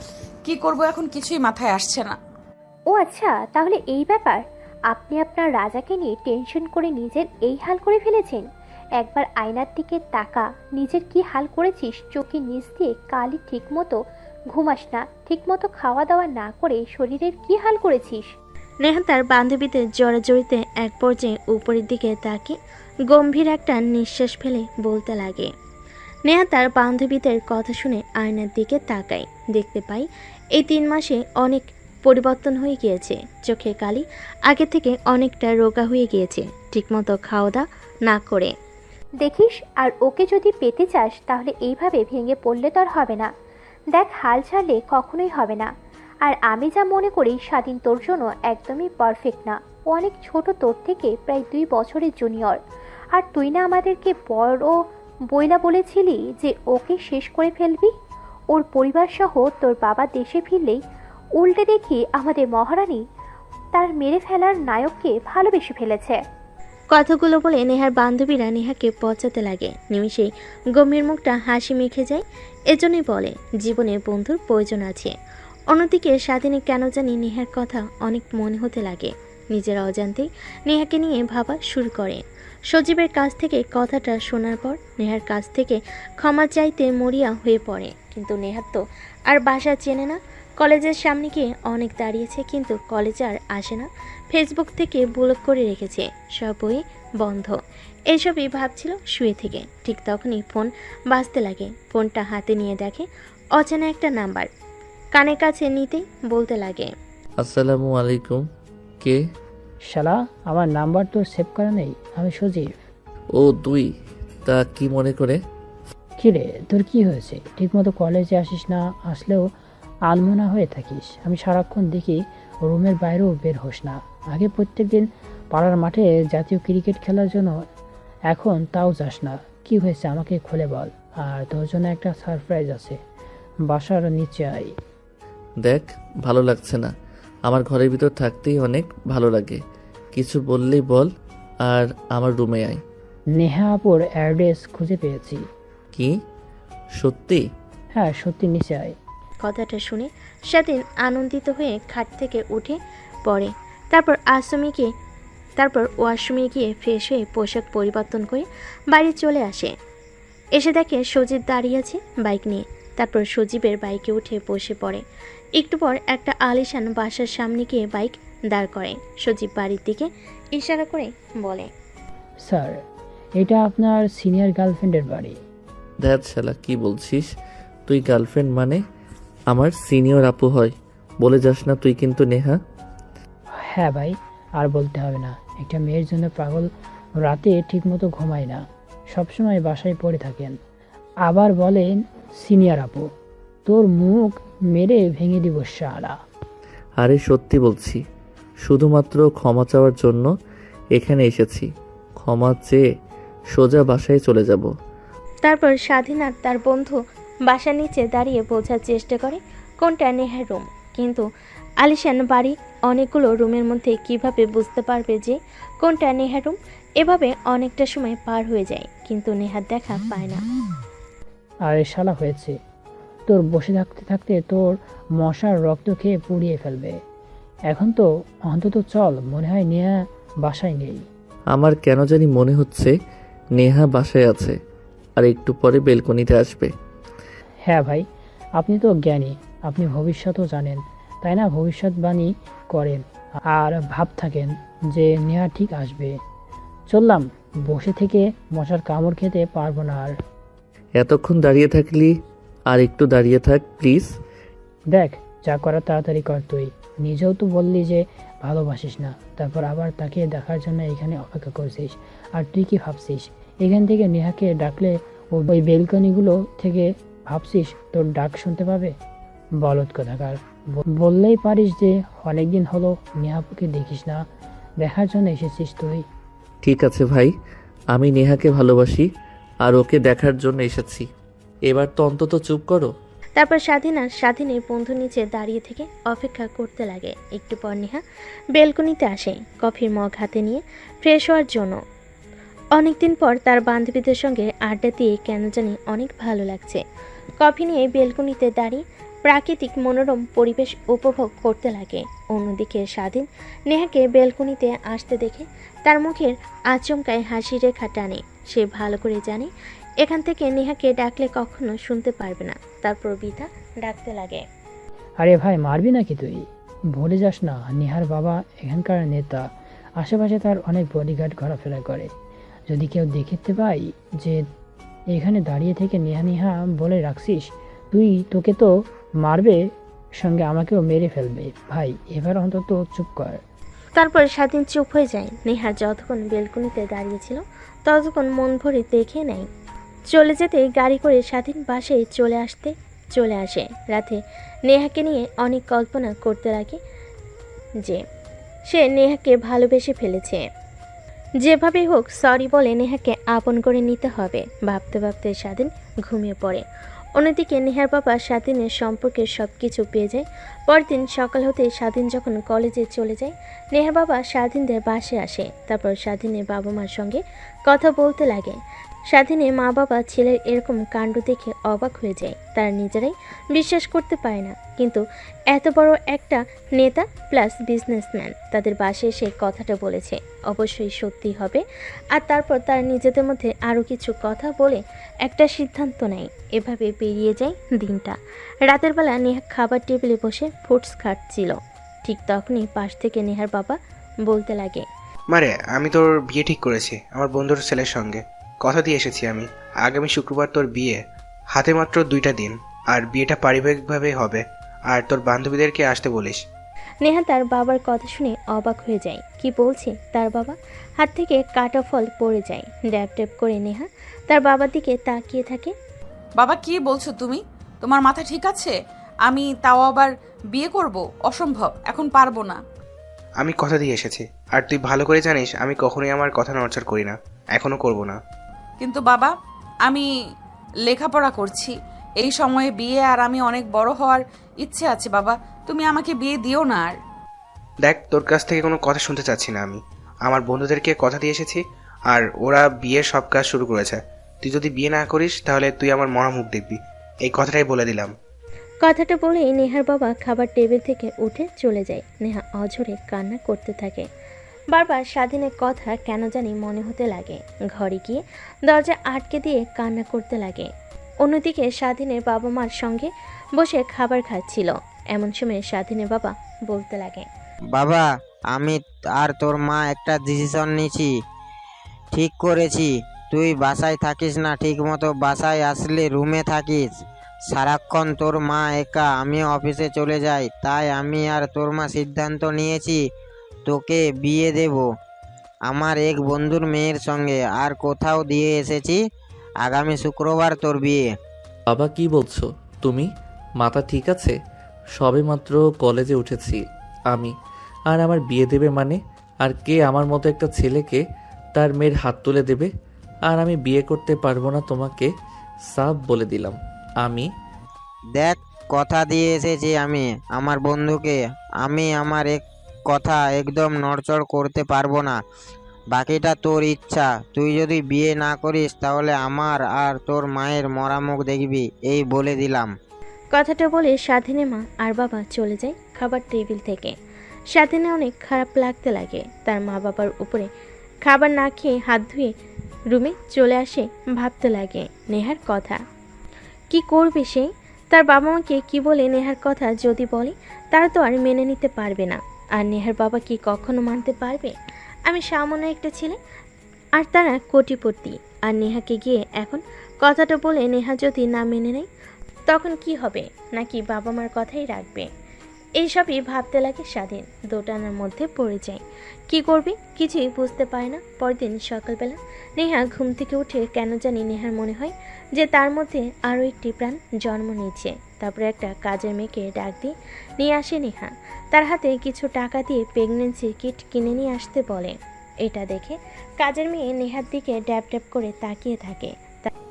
কি করব এখন কিছুই মাথায় আসছে না। ও আচ্ছা, তাহলে এই ব্যাপার। আপনি আপনার রাজাকে নিয়ে টেনশন করে নিজের এই হাল করে ফেলেছেন। একবার আয়নার দিকে তাকা, নিজের কি হাল করেছিস। চোখে নিচ দিয়ে কালি, ঠিক মতো ঘুমাস না, ঠিক মতো খাওয়া দাওয়া না করে শরীরের কি হাল করেছিস। নেহা তার বান্ধবীদের জড়াজড়িতে এক পর্যায়ে উপরের দিকে তাকিয়ে গম্ভীর একটা নিঃশ্বাস ফেলে বলতে লাগে। নেহা তার বান্ধবীদের কথা শুনে আয়নার দিকে তাকায়। দেখতে পাই এই 3 মাসে অনেক পরিবর্তন হয়ে গিয়েছে। চোখের কালি আগে থেকে অনেকটা রোগা হয়ে গিয়েছে, ঠিকমতো খাওয়া দাওয়া না করে। দেখিস, আর ওকে যদি পেতে চাস তাহলে এইভাবে ভেঙে পড়লে তো আর হবে না। দেখ, হাল ছাড়লে কখনোই হবে না। আর আমি যা মনে করি, স্বাধীন তোর জন্য একদমই পারফেক্ট না। ও অনেক ছোট, তোর থেকে প্রায় 2 বছরের জুনিয়র। আর তুই না আমাদেরকে বড় বইলা বলেছিলি যে ওকে শেষ করে ফেলবি। ওর পরিবার সহ তোর বাবা দেশে ফিরলেই উল্টে দেখি আমাদের মহারানী তার মেরে ফেলার নায়ককে ভালোবেসে ফেলেছে। কথাগুলো বলে নেহার বান্ধবীরা নেহাকে পচাতে লাগে। নিমিষেই গম্ভীর মুখটা হাসি মেখে যায়। এজন্যই বলে জীবনে বন্ধুর প্রয়োজন আছে। অন্যদিকে স্বাধীনে কেন জানি নেহার কথা অনেক মনে হতে লাগে। নিজের অজান্তেই নেহাকে নিয়ে ভাবা শুরু করে। সজীবের কাছ থেকে কথাটা শোনার পর নেহার কাছ থেকে ক্ষমা চাইতে মরিয়া হয়ে পড়ে। কিন্তু নেহার তো আর বাসা চেনে না। কলেজের সামনে গিয়ে অনেক দাঁড়িয়েছে, কিন্তু কলেজে আর আসে না। ফেসবুক থেকে ব্লক করে রেখেছে, সব বই বন্ধ। এইসবই ভাবছিল শুয়ে থেকে। ঠিক তখনই ফোন বাজতে লাগে। ফোনটা হাতে নিয়ে দেখে অচেনা একটা নাম্বার। কানের কাছে নিতেই বলতে লাগে, আসসালামু আলাইকুম। কে? শালা, আমার নাম্বার তো সেভ করা নেই। আমি সজীব। ও তুই? তা কি মনে করে? কিরে, তোর কি হয়েছে? ঠিকমতো কলেজে আসিস না, আসলেও আলমোনা হয়ে থাকিস। আমি সারাক্ষণ দেখি রুমের বাইরেও বের হোস না। আগে প্রত্যেকদিন পাড়ার মাঠে জাতীয় ক্রিকেট খেলার জন্য, এখন তাও যাস না। কি হয়েছে আমাকে খুলে বল। আর তোর জন্য একটা সারপ্রাইজ আছে, বাসার নিচে আয়। দেখ, ভালো লাগছে না। আমার ঘরের ভিতর থাকতেই অনেক ভালো লাগে। কিছু বললেই বল, আর আমার রুমে আয়। নেহা আপুর অ্যাড্রেস খুঁজে পেয়েছি। কি? সত্যি? হ্যাঁ সত্যি, নিচে আয়। কথাটা শুনে স্বাধীন আনন্দিত হয়ে খাট থেকে উঠে পড়ে। তারপর ওয়াশরুমে গিয়ে ফ্রেশ হয়ে পোশাক পরিবর্তন করে বাড়ি চলে আসে। এসে দেখে সজীব দাঁড়িয়ে আছে বাইক নিয়ে। তারপর সজীবের বাইকে উঠে বসে পড়ে। একটু পর একটা আলিশান বাসার সামনে গিয়ে বাইক দাঁড় করে। সজীব বাড়ির দিকে ইশারা করে বলে, স্যার, এটা আপনার সিনিয়র গার্লফ্রেন্ডের বাড়ি। ধ্যাত শালা, কি বলছিস? তুই গার্লফ্রেন্ড মানে আমার সিনিয়র আপু হয়? বলে যাস না তুই কিন্তু নেহা। হ্যাঁ ভাই, আর বলতে হবে না। একটা মেয়ের জন্য পাগল রাতে ঠিকমতো ঘুমায় না, সবসময় বাসায় পড়ে থাকেন, আবার বলেন সিনিয়র আপু। তোর মুখ মেরে ভেঙে দিব শালা। আরে সত্যি বলছি, শুধুমাত্র ক্ষমা চাওয়ার জন্য এখানে এসেছি। ক্ষমা চেয়ে সোজা বাসায় চলে যাব। তারপর স্বাধীন আর তার বন্ধু বাসার নিচে দাঁড়িয়ে বোঝার চেষ্টা করে কোনটা নেহার রুম, কিন্তু আলিশান বাড়ি অনেকগুলো রুমের মধ্যে কিভাবে বুঝতে পারবে যে কোনটা নেহার রুম? এভাবে অনেকটা সময় পার হয়ে যায়, কিন্তু নেহার দেখা পায় না। আরে শালা হয়েছে তোর, বসে থাকতে থাকতে তোর মশার রক্ত খেয়ে পুড়িয়ে ফেলবে। এখন তো অন্তত চল, মনে হয় নেহা বাসায় নেই। আমার কেন জানি মনে হচ্ছে নেহা বাসায় আছে, আর একটু পরে বেলকনিতে আসবে। হ্যাঁ ভাই, আপনি তো জ্ঞানী, আপনি ভবিষ্যতও জানেন, তাই না? ভবিষ্যৎবাণী করেন আর ভাব থাকেন যে নেহা ঠিক আসবে। চললাম, বসে থেকে মশার কামড় খেতে পারবো না আর। এতক্ষণ দাঁড়িয়ে থাকলি, আর একটু দাঁড়িয়ে থাক প্লিজ। দেখ, যা করার তাড়াতাড়ি কর। তুই নিজেও তো বললি যে ভালোবাসিস না, তারপর আবার তাকে দেখার জন্য এখানে অপেক্ষা করছিস। আর তুই কি ভাবছিস এখান থেকে নেহাকে ডাকলে ওই বেলকনিগুলো থেকে ভাবছিস তোর ডাক শুনতে পাবে? বলদ কোথাকার, বললেই পারিস যে অনেকদিন হলো নেহাকে দেখিস না, দেখার জন্য এসেছিস তুই। ঠিক আছে ভাই, আমি নেহাকে ভালোবাসি আর ওকে দেখার জন্য এসেছি। এবার তো অন্তত চুপ করো। তারপর স্বাধীন আর স্বাধীনের বন্ধু নিচে দাঁড়িয়ে থেকে অপেক্ষা করতে লাগে। একটু পর নেহা বেলকনিতে আসে কফির মগ হাতে নিয়ে ফ্রেশ হওয়ার জন্য। অনেকদিন পর তার বান্ধবীদের সঙ্গে আড্ডা দিয়ে কেন জানি অনেক ভালো লাগছে। কফি নিয়ে বেলকনিতে দাঁড়িয়ে প্রাকৃতিক মনোরম পরিবেশ উপভোগ করতে লাগে। অন্যদিকে স্বাধীন নেহাকে বেলকনিতে আসতে দেখে তার মুখের আচমকায় হাসি রেখা টানে। সে ভালো করে জানে এখান থেকে নেহাকে ডাকলে কখনো শুনতে পারবে না। তারপর বিধা ডাকতে লাগে, আরে ভাই, মারবি নাকি তুই? ভুলে যাস না, নেহার বাবা এখানকার নেতা, আশেপাশে তার অনেক বডিগার্ড ঘোরাফেরা করে। যদি কেউ দেখতে পাই যে এখানে দাঁড়িয়ে থেকে নেহা নেহা বলে রাখছিস, তোকে তো মারবে, সঙ্গে আমাকেও মেরে ফেলবে। ভাই, এবার অন্তত চুপ কর। তারপর স্বাধীন চুপ হয়ে যায়। নেহা যতক্ষণ বেলকনিতে দাঁড়িয়েছিল ততক্ষণ মন ভরে দেখে নেয়। চলে যেতে গাড়ি করে স্বাধীন বাসায় চলে আসে। রাতে নেহাকে নিয়ে অনেক কল্পনা করতে লাগে যে সে নেহাকে ভালোবেসে ফেলেছে। যেভাবে হোক সরি বলে নেহাকে আপন করে নিতে হবে। ভাবতে ভাবতে স্বাধীন ঘুমিয়ে পড়ে। অন্যদিকে নেহার বাবা স্বাধীনের সম্পর্কে সব কিছু পেয়ে যায়। পরদিন সকাল হতে স্বাধীন যখন কলেজে চলে যায়, নেহার বাবা স্বাধীনদের বাসে আসে। তারপর স্বাধীনের বাবা মার সঙ্গে কথা বলতে লাগে। স্বাধীনের মা বাবা ছেলের এরকম কাণ্ড দেখে অবাক হয়ে যায়। তারা নিজেরাই বিশ্বাস করতে পারে না, কিন্তু এত বড় একটা নেতা প্লাস বিজনেসম্যান তাদের বাসে এসে কথাটা বলেছে, অবশ্যই সত্যি হবে। আর তারপর তারা নিজেদের মধ্যে আরও কিছু কথা বলে একটা সিদ্ধান্ত নেয়। এভাবে পেরিয়ে যায় দিনটা। রাতের বেলা নেহা খাবার টেবিলে বসে ফ্রুটস খাচ্ছিল। ঠিক তখনই পাশ থেকে নেহার বাবা বলতে লাগে, মারে, আমি তোর বিয়ে ঠিক করেছি আমার বন্ধুর ছেলের সঙ্গে। কথা দিয়ে এসেছি আমি, আগামী শুক্রবার তোর বিয়ে। হাতে মাত্র 2টা দিন, আর বিয়েটা পারিবারিকভাবে হবে। আর তোর বান্ধবীদেরকে আসতে বলিস। নেহা তার বাবার কথা শুনে অবাক হয়ে যায়। কি বলছে তার বাবা? হাত থেকে কাটা ফল পড়ে যায়। ড্যাব ড্যাব করে নেহা তার বাবার দিকে তাকিয়ে থাকে। বাবা, কি বলছো তুমি? তোমার মাথা ঠিক আছে? আমি তাও আবার বিয়ে করব? অসম্ভব, এখন পারবো না। আমি কথা দিয়ে এসেছি, আর তুই ভালো করে জানিস আমি কখনোই আমার কথা নড়চড় করি না, এখনো করব না। কিন্তু বাবা, আমি লেখাপড়া করছি, এই সময়ে বিয়ে, আর আমি অনেক বড় হওয়ার ইচ্ছে আছে। বাবা, তুমি আমাকে বিয়ে দিও না। আর দেখ, তোর কাছ থেকে কোনো কথা শুনতে চাচ্ছি না। আমি আমার বন্ধুদেরকে কথা দিয়ে এসেছি, আর ওরা বিয়ের সব কাজ শুরু করেছে। তুই যদি বিয়ে না করিস তাহলে তুই আমার মরা মুখ দেখবি, এই কথাটাই বলে দিলাম। কথাটা বলেই নেহার বাবা খাবার টেবিল থেকে উঠে চলে যায়। নেহা অঝরে কান্না করতে থাকে। বারবার স্বাধীনের কথা কেন জানি মনে হতে লাগে। ঘরে গিয়ে দরজা আটকে দিয়ে কান্না করতে লাগে। অন্যদিকে স্বাধীনের বাবা মার সঙ্গে বসে খাবার খাচ্ছিল। এমন সময় স্বাধীনের বাবা বলতে লাগে, বাবা, আমি আর তোর মা একটা ডিসিশন নিয়েছি, ঠিক করেছি। তুই বাসায় থাকিস না ঠিক মতো, বাসায় আসলে রুমে থাকিস। সারাক্ষণ তোর মা একা, আমি অফিসে চলে যাই, তাই আমি আর তোর মা সিদ্ধান্ত নিয়েছি তোকে বিয়ে দেব আমার এক বন্ধুর মেয়ের সঙ্গে। আর কোথাও দিয়ে এসেছি, আগামী শুক্রবার তোর বিয়ে। বাবা কি বলছো তুমি? মাথা ঠিক আছে? সবেমাত্র কলেজে উঠেছি আমি, আর আমার বিয়ে দেবে মানে? আর কে আমার মতো একটা ছেলেকে তার মেয়ের হাত তুলে দেবে? আর আমি বিয়ে করতে পারবো না, তোমাকে সাফ বলে দিলাম। আমি দেখ, কথা দিয়ে এসেছি আমি আমার বন্ধুকে, আমি আমার এক কথা একদম নড়চড় করতে পারবো না। বাকিটা তোর ইচ্ছা। তুই যদি বিয়ে না করিস তাহলে আমার আর তোর মায়ের মরা মুখ দেখবি, এই বলে দিলাম। কথাটা বলে স্বাধীনের মা আর বাবা চলে যায় খাবার টেবিল থেকে। স্বাধীনে অনেক খারাপ লাগতে লাগে। তার মা বাবার উপরে খাবার না খেয়ে হাত ধুয়ে রুমে চলে আসে। ভাবতে লাগে নেহার কথা। কি করবে সে? তার বাবা মাকে কি বলে নেহার কথা যদি বলে, তারা তো আর মেনে নিতে পারবে না। আর নেহার বাবা কি কখনো মানতে পারবে? আমি সামান্য একটা ছেলে, আর তারা কোটিপতি। আর নেহাকে গিয়ে এখন কথাটা বলে নেহা যদি না মেনে নেয়, তখন কি হবে? নাকি বাবা মার কথাই রাখবে? এইসবই ভাবতে লাগে স্বাধীন। দোটানার মধ্যে পড়ে যায়। কি করবে কিছুই বুঝতে পারে না। পরদিন সকালবেলা নেহা ঘুম থেকে উঠে কেন জানি নেহার মনে হয় যে তার মধ্যে আরও একটি প্রাণ জন্ম নিচ্ছে। তারপরে একটা কাজের মেয়েকে ডাক দিয়ে নিয়ে আসে নেহা। তার হাতে কিছু টাকা দিয়ে প্রেগনেন্সি কিট কিনে নিয়ে আসতে বলে। এটা দেখে কাজের মেয়ে নেহার দিকে ড্যাব ড্যাব করে তাকিয়ে থাকে।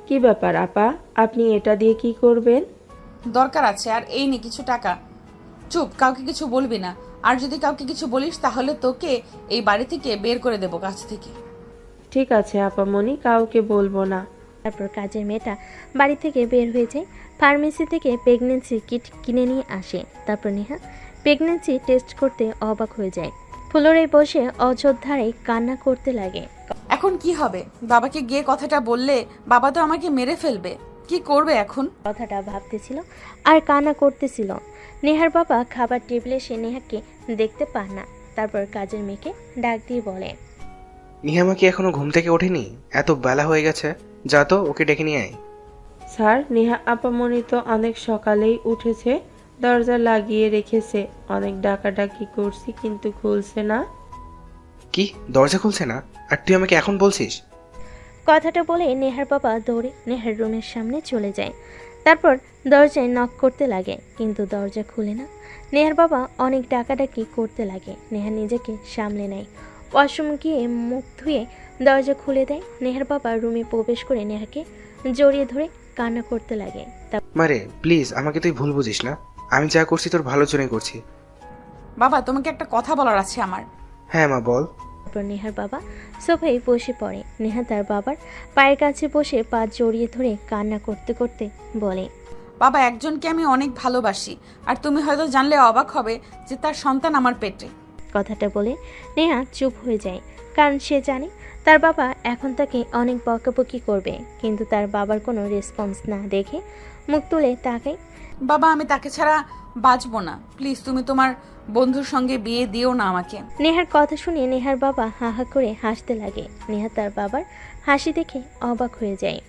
কি ব্যাপার আপা, আপনি এটা দিয়ে কি করবেন? দরকার আছে, আর এই নে কিছু টাকা। চুপ, কাউকে কিছু বলবি না। আর যদি কাউকে কিছু বলিস তাহলে তোকে এই বাড়ি থেকে বের করে দেবো কাছ থেকে। ঠিক আছে আপামনি, কাউকে বলবো না। তারপর কাজের মেয়েটা বাড়ি থেকে বের হয়ে যায়। ফার্মেসি থেকে প্রেগনেন্সি কিট কিনে নিয়ে আসে। তারপর নেহা প্রেগনেন্সি টেস্ট করতে অবাক হয়ে যায়। ফ্লোরে বসে অযোধ্যারে কান্না করতে লাগে। এখন কি হবে? বাবাকে গিয়ে কথাটা বললে বাবা তো আমাকে মেরে ফেলবে। কি করবে এখন? কথাটা ভাবতেছিল আর কান্না করতেছিল। নেহার বাবা খাবার টেবিলে এসে নেহাকে দেখতে পান না। তারপর কাজের মেয়েকে ডাক দিয়ে বলে, নিহামা কি এখনো ঘুম থেকে ওঠেনি? এত বেলা হয়ে গেছে, যা তো ওকে ডেকে নিয়ে আয়। স্যার, নেহা আপামনি তো অনেক সকালেই উঠেছে, দরজা লাগিয়ে রেখেছে। অনেক ডাকাডাকি করছি কিন্তু খুলছে না। কি, দরজা খুলছে না? আর তুই আমাকে এখন বলছিস? কথাটা বলে নেহার বাবা দৌড়ে নেহার রুমের সামনে চলে যায়। তারপর দরজায় নক করতে লাগে, কিন্তু দরজা খুলে না। নেহার বাবা অনেক ডাকাডাকি করতে লাগে। নেহা নিজেকে সামলে নেয়। ওয়াশরুম গিয়ে মুখ ধুয়ে দরজা খুলে দেয়। নেহার বাবা রুমে প্রবেশ করে নেহাকে জড়িয়ে ধরে কান্না করতে লাগে। মারে প্লিজ, আমাকে তুই ভুল বুঝিস না। আমি যা করছি তোর ভালোর জন্যই করছি। বাবা, তোমাকে একটা কথা বলার আছে আমার। হ্যাঁ মা, বল। তারপর নেহার বাবা সোফায় বসে পড়ে। নেহা তার বাবার পায়ের কাছে বসে পা জড়িয়ে ধরে কান্না করতে করতে বলে, বাবা, একজনকে আমি অনেক ভালোবাসি, আর তুমি হয়তো জানলে অবাক হবে যে তার সন্তান আমার পেটে। কথাটা বলে নেহা চুপ হয়ে যায়, কারণ সে জানে তার বাবা এখন তাকে অনেক বকাবকি করবে। কিন্তু তার বাবার কোনো রেসপন্স না দেখে মুখ তুলে তাকায়। বাবা, আমি তাকে ছাড়া বাঁচবো না। প্লিজ তুমি তোমার বন্ধুর সঙ্গে বিয়ে দিও না আমাকে। নেহার কথা শুনে নেহার বাবা হা হা করে হাসতে লাগে। নেহা তার বাবার হাসি দেখে অবাক হয়ে যায়।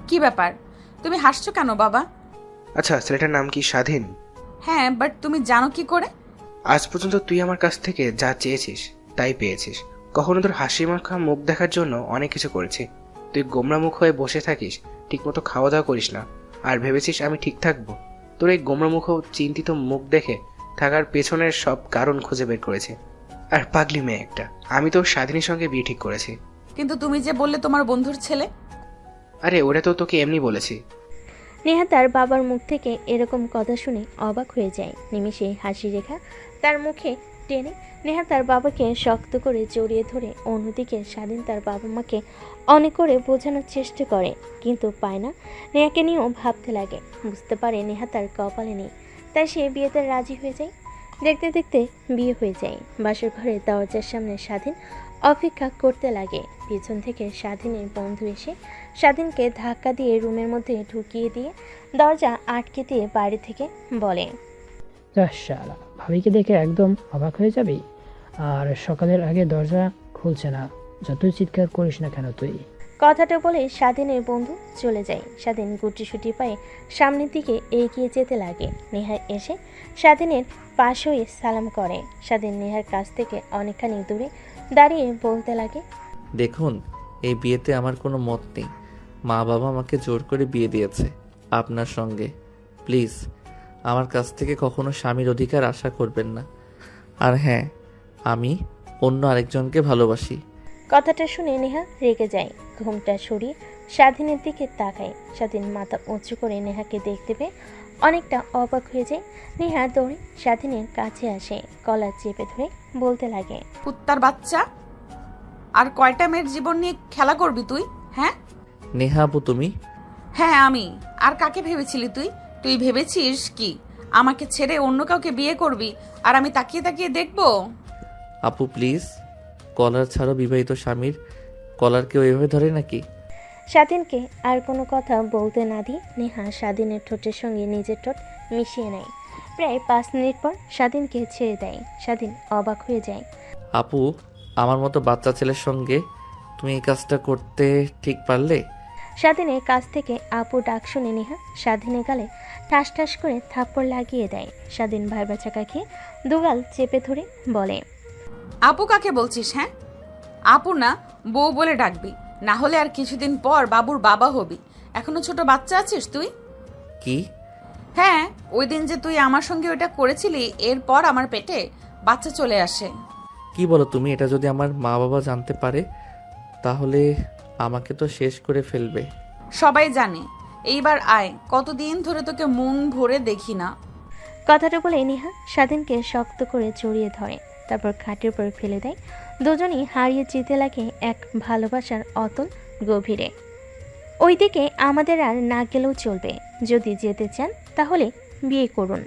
কি ব্যাপার, তুমি হাসছো কেন বাবা? আচ্ছা, ছেলেটার নাম কি স্বাধীন? হ্যাঁ, বাট তুমি জানো কি করে? আজ পর্যন্ত তুই আমার কাছ থেকে যা চেয়েছিস তাই পেয়েছিস। কখনো তোর হাসি মাখা মুখ দেখার জন্য অনেক কিছু করেছি। তুই গোমরা মুখ হয়ে বসে থাকিস, ঠিকমতো খাওয়া দাওয়া করিস না, আর ভেবেছিস আমি ঠিক থাকবো। তোর এই গোমরা মুখ চিন্তিত মুখ দেখে থাকার পেছনের সব কারণ খুঁজে বের করেছি। আর পাগলি মেয়ে একটা, আমি তো স্বাধীনের সঙ্গে বিয়ে ঠিক করেছি। কিন্তু তুমি যে বললে তোমার বন্ধুর ছেলে। আরে ওরা তো তোকে এমনি বলেছি। নেহা তার বাবার মুখ থেকে এরকম কথা শুনে অবাক হয়ে যায়। নিমেষে হাসি রেখা তার মুখে টেনে নেহা তার বাবাকে শক্ত করে জড়িয়ে ধরে। অন্যদিকে স্বাধীন তার বাবা মাকে অনেক করে বোঝানোর চেষ্টা করে, কিন্তু পায় না। নেহাকে নিয়েও ভাবতে লাগে। বুঝতে পারে নেহা তার কপালে নেই, তাই সে বিয়েতে রাজি হয়ে যায়। দেখতে দেখতে বিয়ে হয়ে যায়। বাসর ঘরে দরজার সামনে স্বাধীন অপেক্ষা করতে লাগে। পিছন থেকে স্বাধীনের বন্ধু এসে স্বাধীনকে ধাক্কা দিয়ে রুমের মধ্যে ঢুকিয়ে দিয়ে দরজা আটকে দিয়ে বাড়ি থেকে বলে, শালা, ভাবিকে দেখে একদম অবাক হয়ে যাবি। আর সকালের আগে দরজা খুলছে না, যতই চিৎকার করিস না কেন তুই। কথাটা বলে স্বাধীনের বন্ধু চলে যায়। স্বাধীন গুটিসুটি পায়ে সামনের দিকে এগিয়ে যেতে লাগে। নেহা এসে স্বাধীনের পাশ হয়ে সালাম করে। স্বাধীন নেহার কাছ থেকে অনেকখানি দূরে দাঁড়িয়ে বলতে লাগে, দেখুন, এই বিয়েতে আমার কোনো মত নেই। মা বাবা আমাকে জোর করে বিয়ে দিয়েছে আপনার সঙ্গে। প্লিজ আমার কাছ থেকে কখনো স্বামীর অধিকার আশা করবেন না। আর হ্যাঁ, আমি অন্য আরেকজনকে ভালোবাসি। কথাটা শুনে নেহা রেগে যায়। ঘুমটা সরিয়ে স্বাধীনের দিকে তাকায়। স্বাধীন মাথা উঁচু করে নেহাকে দেখতে পেয়ে অনেকটা অবাক হয়ে যায়। নেহা দৌড়ে স্বাধীনের কাছে আসে, কলার চেপে ধরে বলতে লাগে, কুত্তার বাচ্চা, আর কয়টা মেয়ের জীবন নিয়ে খেলা করবি তুই? হ্যাঁ নেহা আপু তুমি? হ্যাঁ আমি। আর কাকে ভেবেছিলি তুই? তুই ভেবেছিস কি আমাকে ছেড়ে অন্য কাউকে বিয়ে করবি আর আমি তাকিয়ে তাকিয়ে দেখবো? আপু প্লিজ, কলার ছাড়ো। বিবাহিত স্বামীর কলার কেউ এভাবে ধরে নাকি? স্বাধীনকে আর কোনো কথা বলতে না দিয়ে নেহা স্বাধীনের ঠোঁটের সঙ্গে নিজের ঠোঁট মিশিয়ে নেয়। প্রায় 5 মিনিট পর স্বাধীনকে ছেড়ে দেয়। স্বাধীন অবাক হয়ে যায়। আপু, আমার মতো বাচ্চা ছেলের সঙ্গে তুমি এই কাজটা করতে ঠিক পারলে? স্বাধীনের কাছ থেকে আপু ডাক শুনে নেহা স্বাধীনের গালে ঠাস ঠাস করে থাপ্পড় লাগিয়ে দেয়। স্বাধীন ভাইবা চাকা খেয়ে দুগাল চেপে ধরে বলে, আপু কাকে বলছিস? হ্যাঁ আপু না, বউ বলে ডাকবি, না হলে আর কিছুদিন পর বাবুর বাবা হবি। এখনো ছোট বাচ্চা আছিস তুই। কি? হ্যাঁ, ওই দিন যে তুই আমার সঙ্গে ওটা করেছিলি, এরপর আমার পেটে বাচ্চা চলে আসে। কি বলো তুমি? এটা যদি আমার মা বাবা জানতে পারে তাহলে আমাকে তো শেষ করে ফেলবে। সবাই জানে। এইবার আয়, কতদিন ধরে তোকে মন ভরে দেখি না। কথাটা বলে নেহা স্বাধীনকে শক্ত করে জড়িয়ে ধরে, তারপর খাটের উপর ফেলে দেয়। দুজনই হারিয়ে যেতে লাগে এক ভালোবাসার অতল গভীরে। ওইদিকে আমাদের আর না গেলেও চলবে। যদি যেতে চান তাহলে বিয়ে করুন।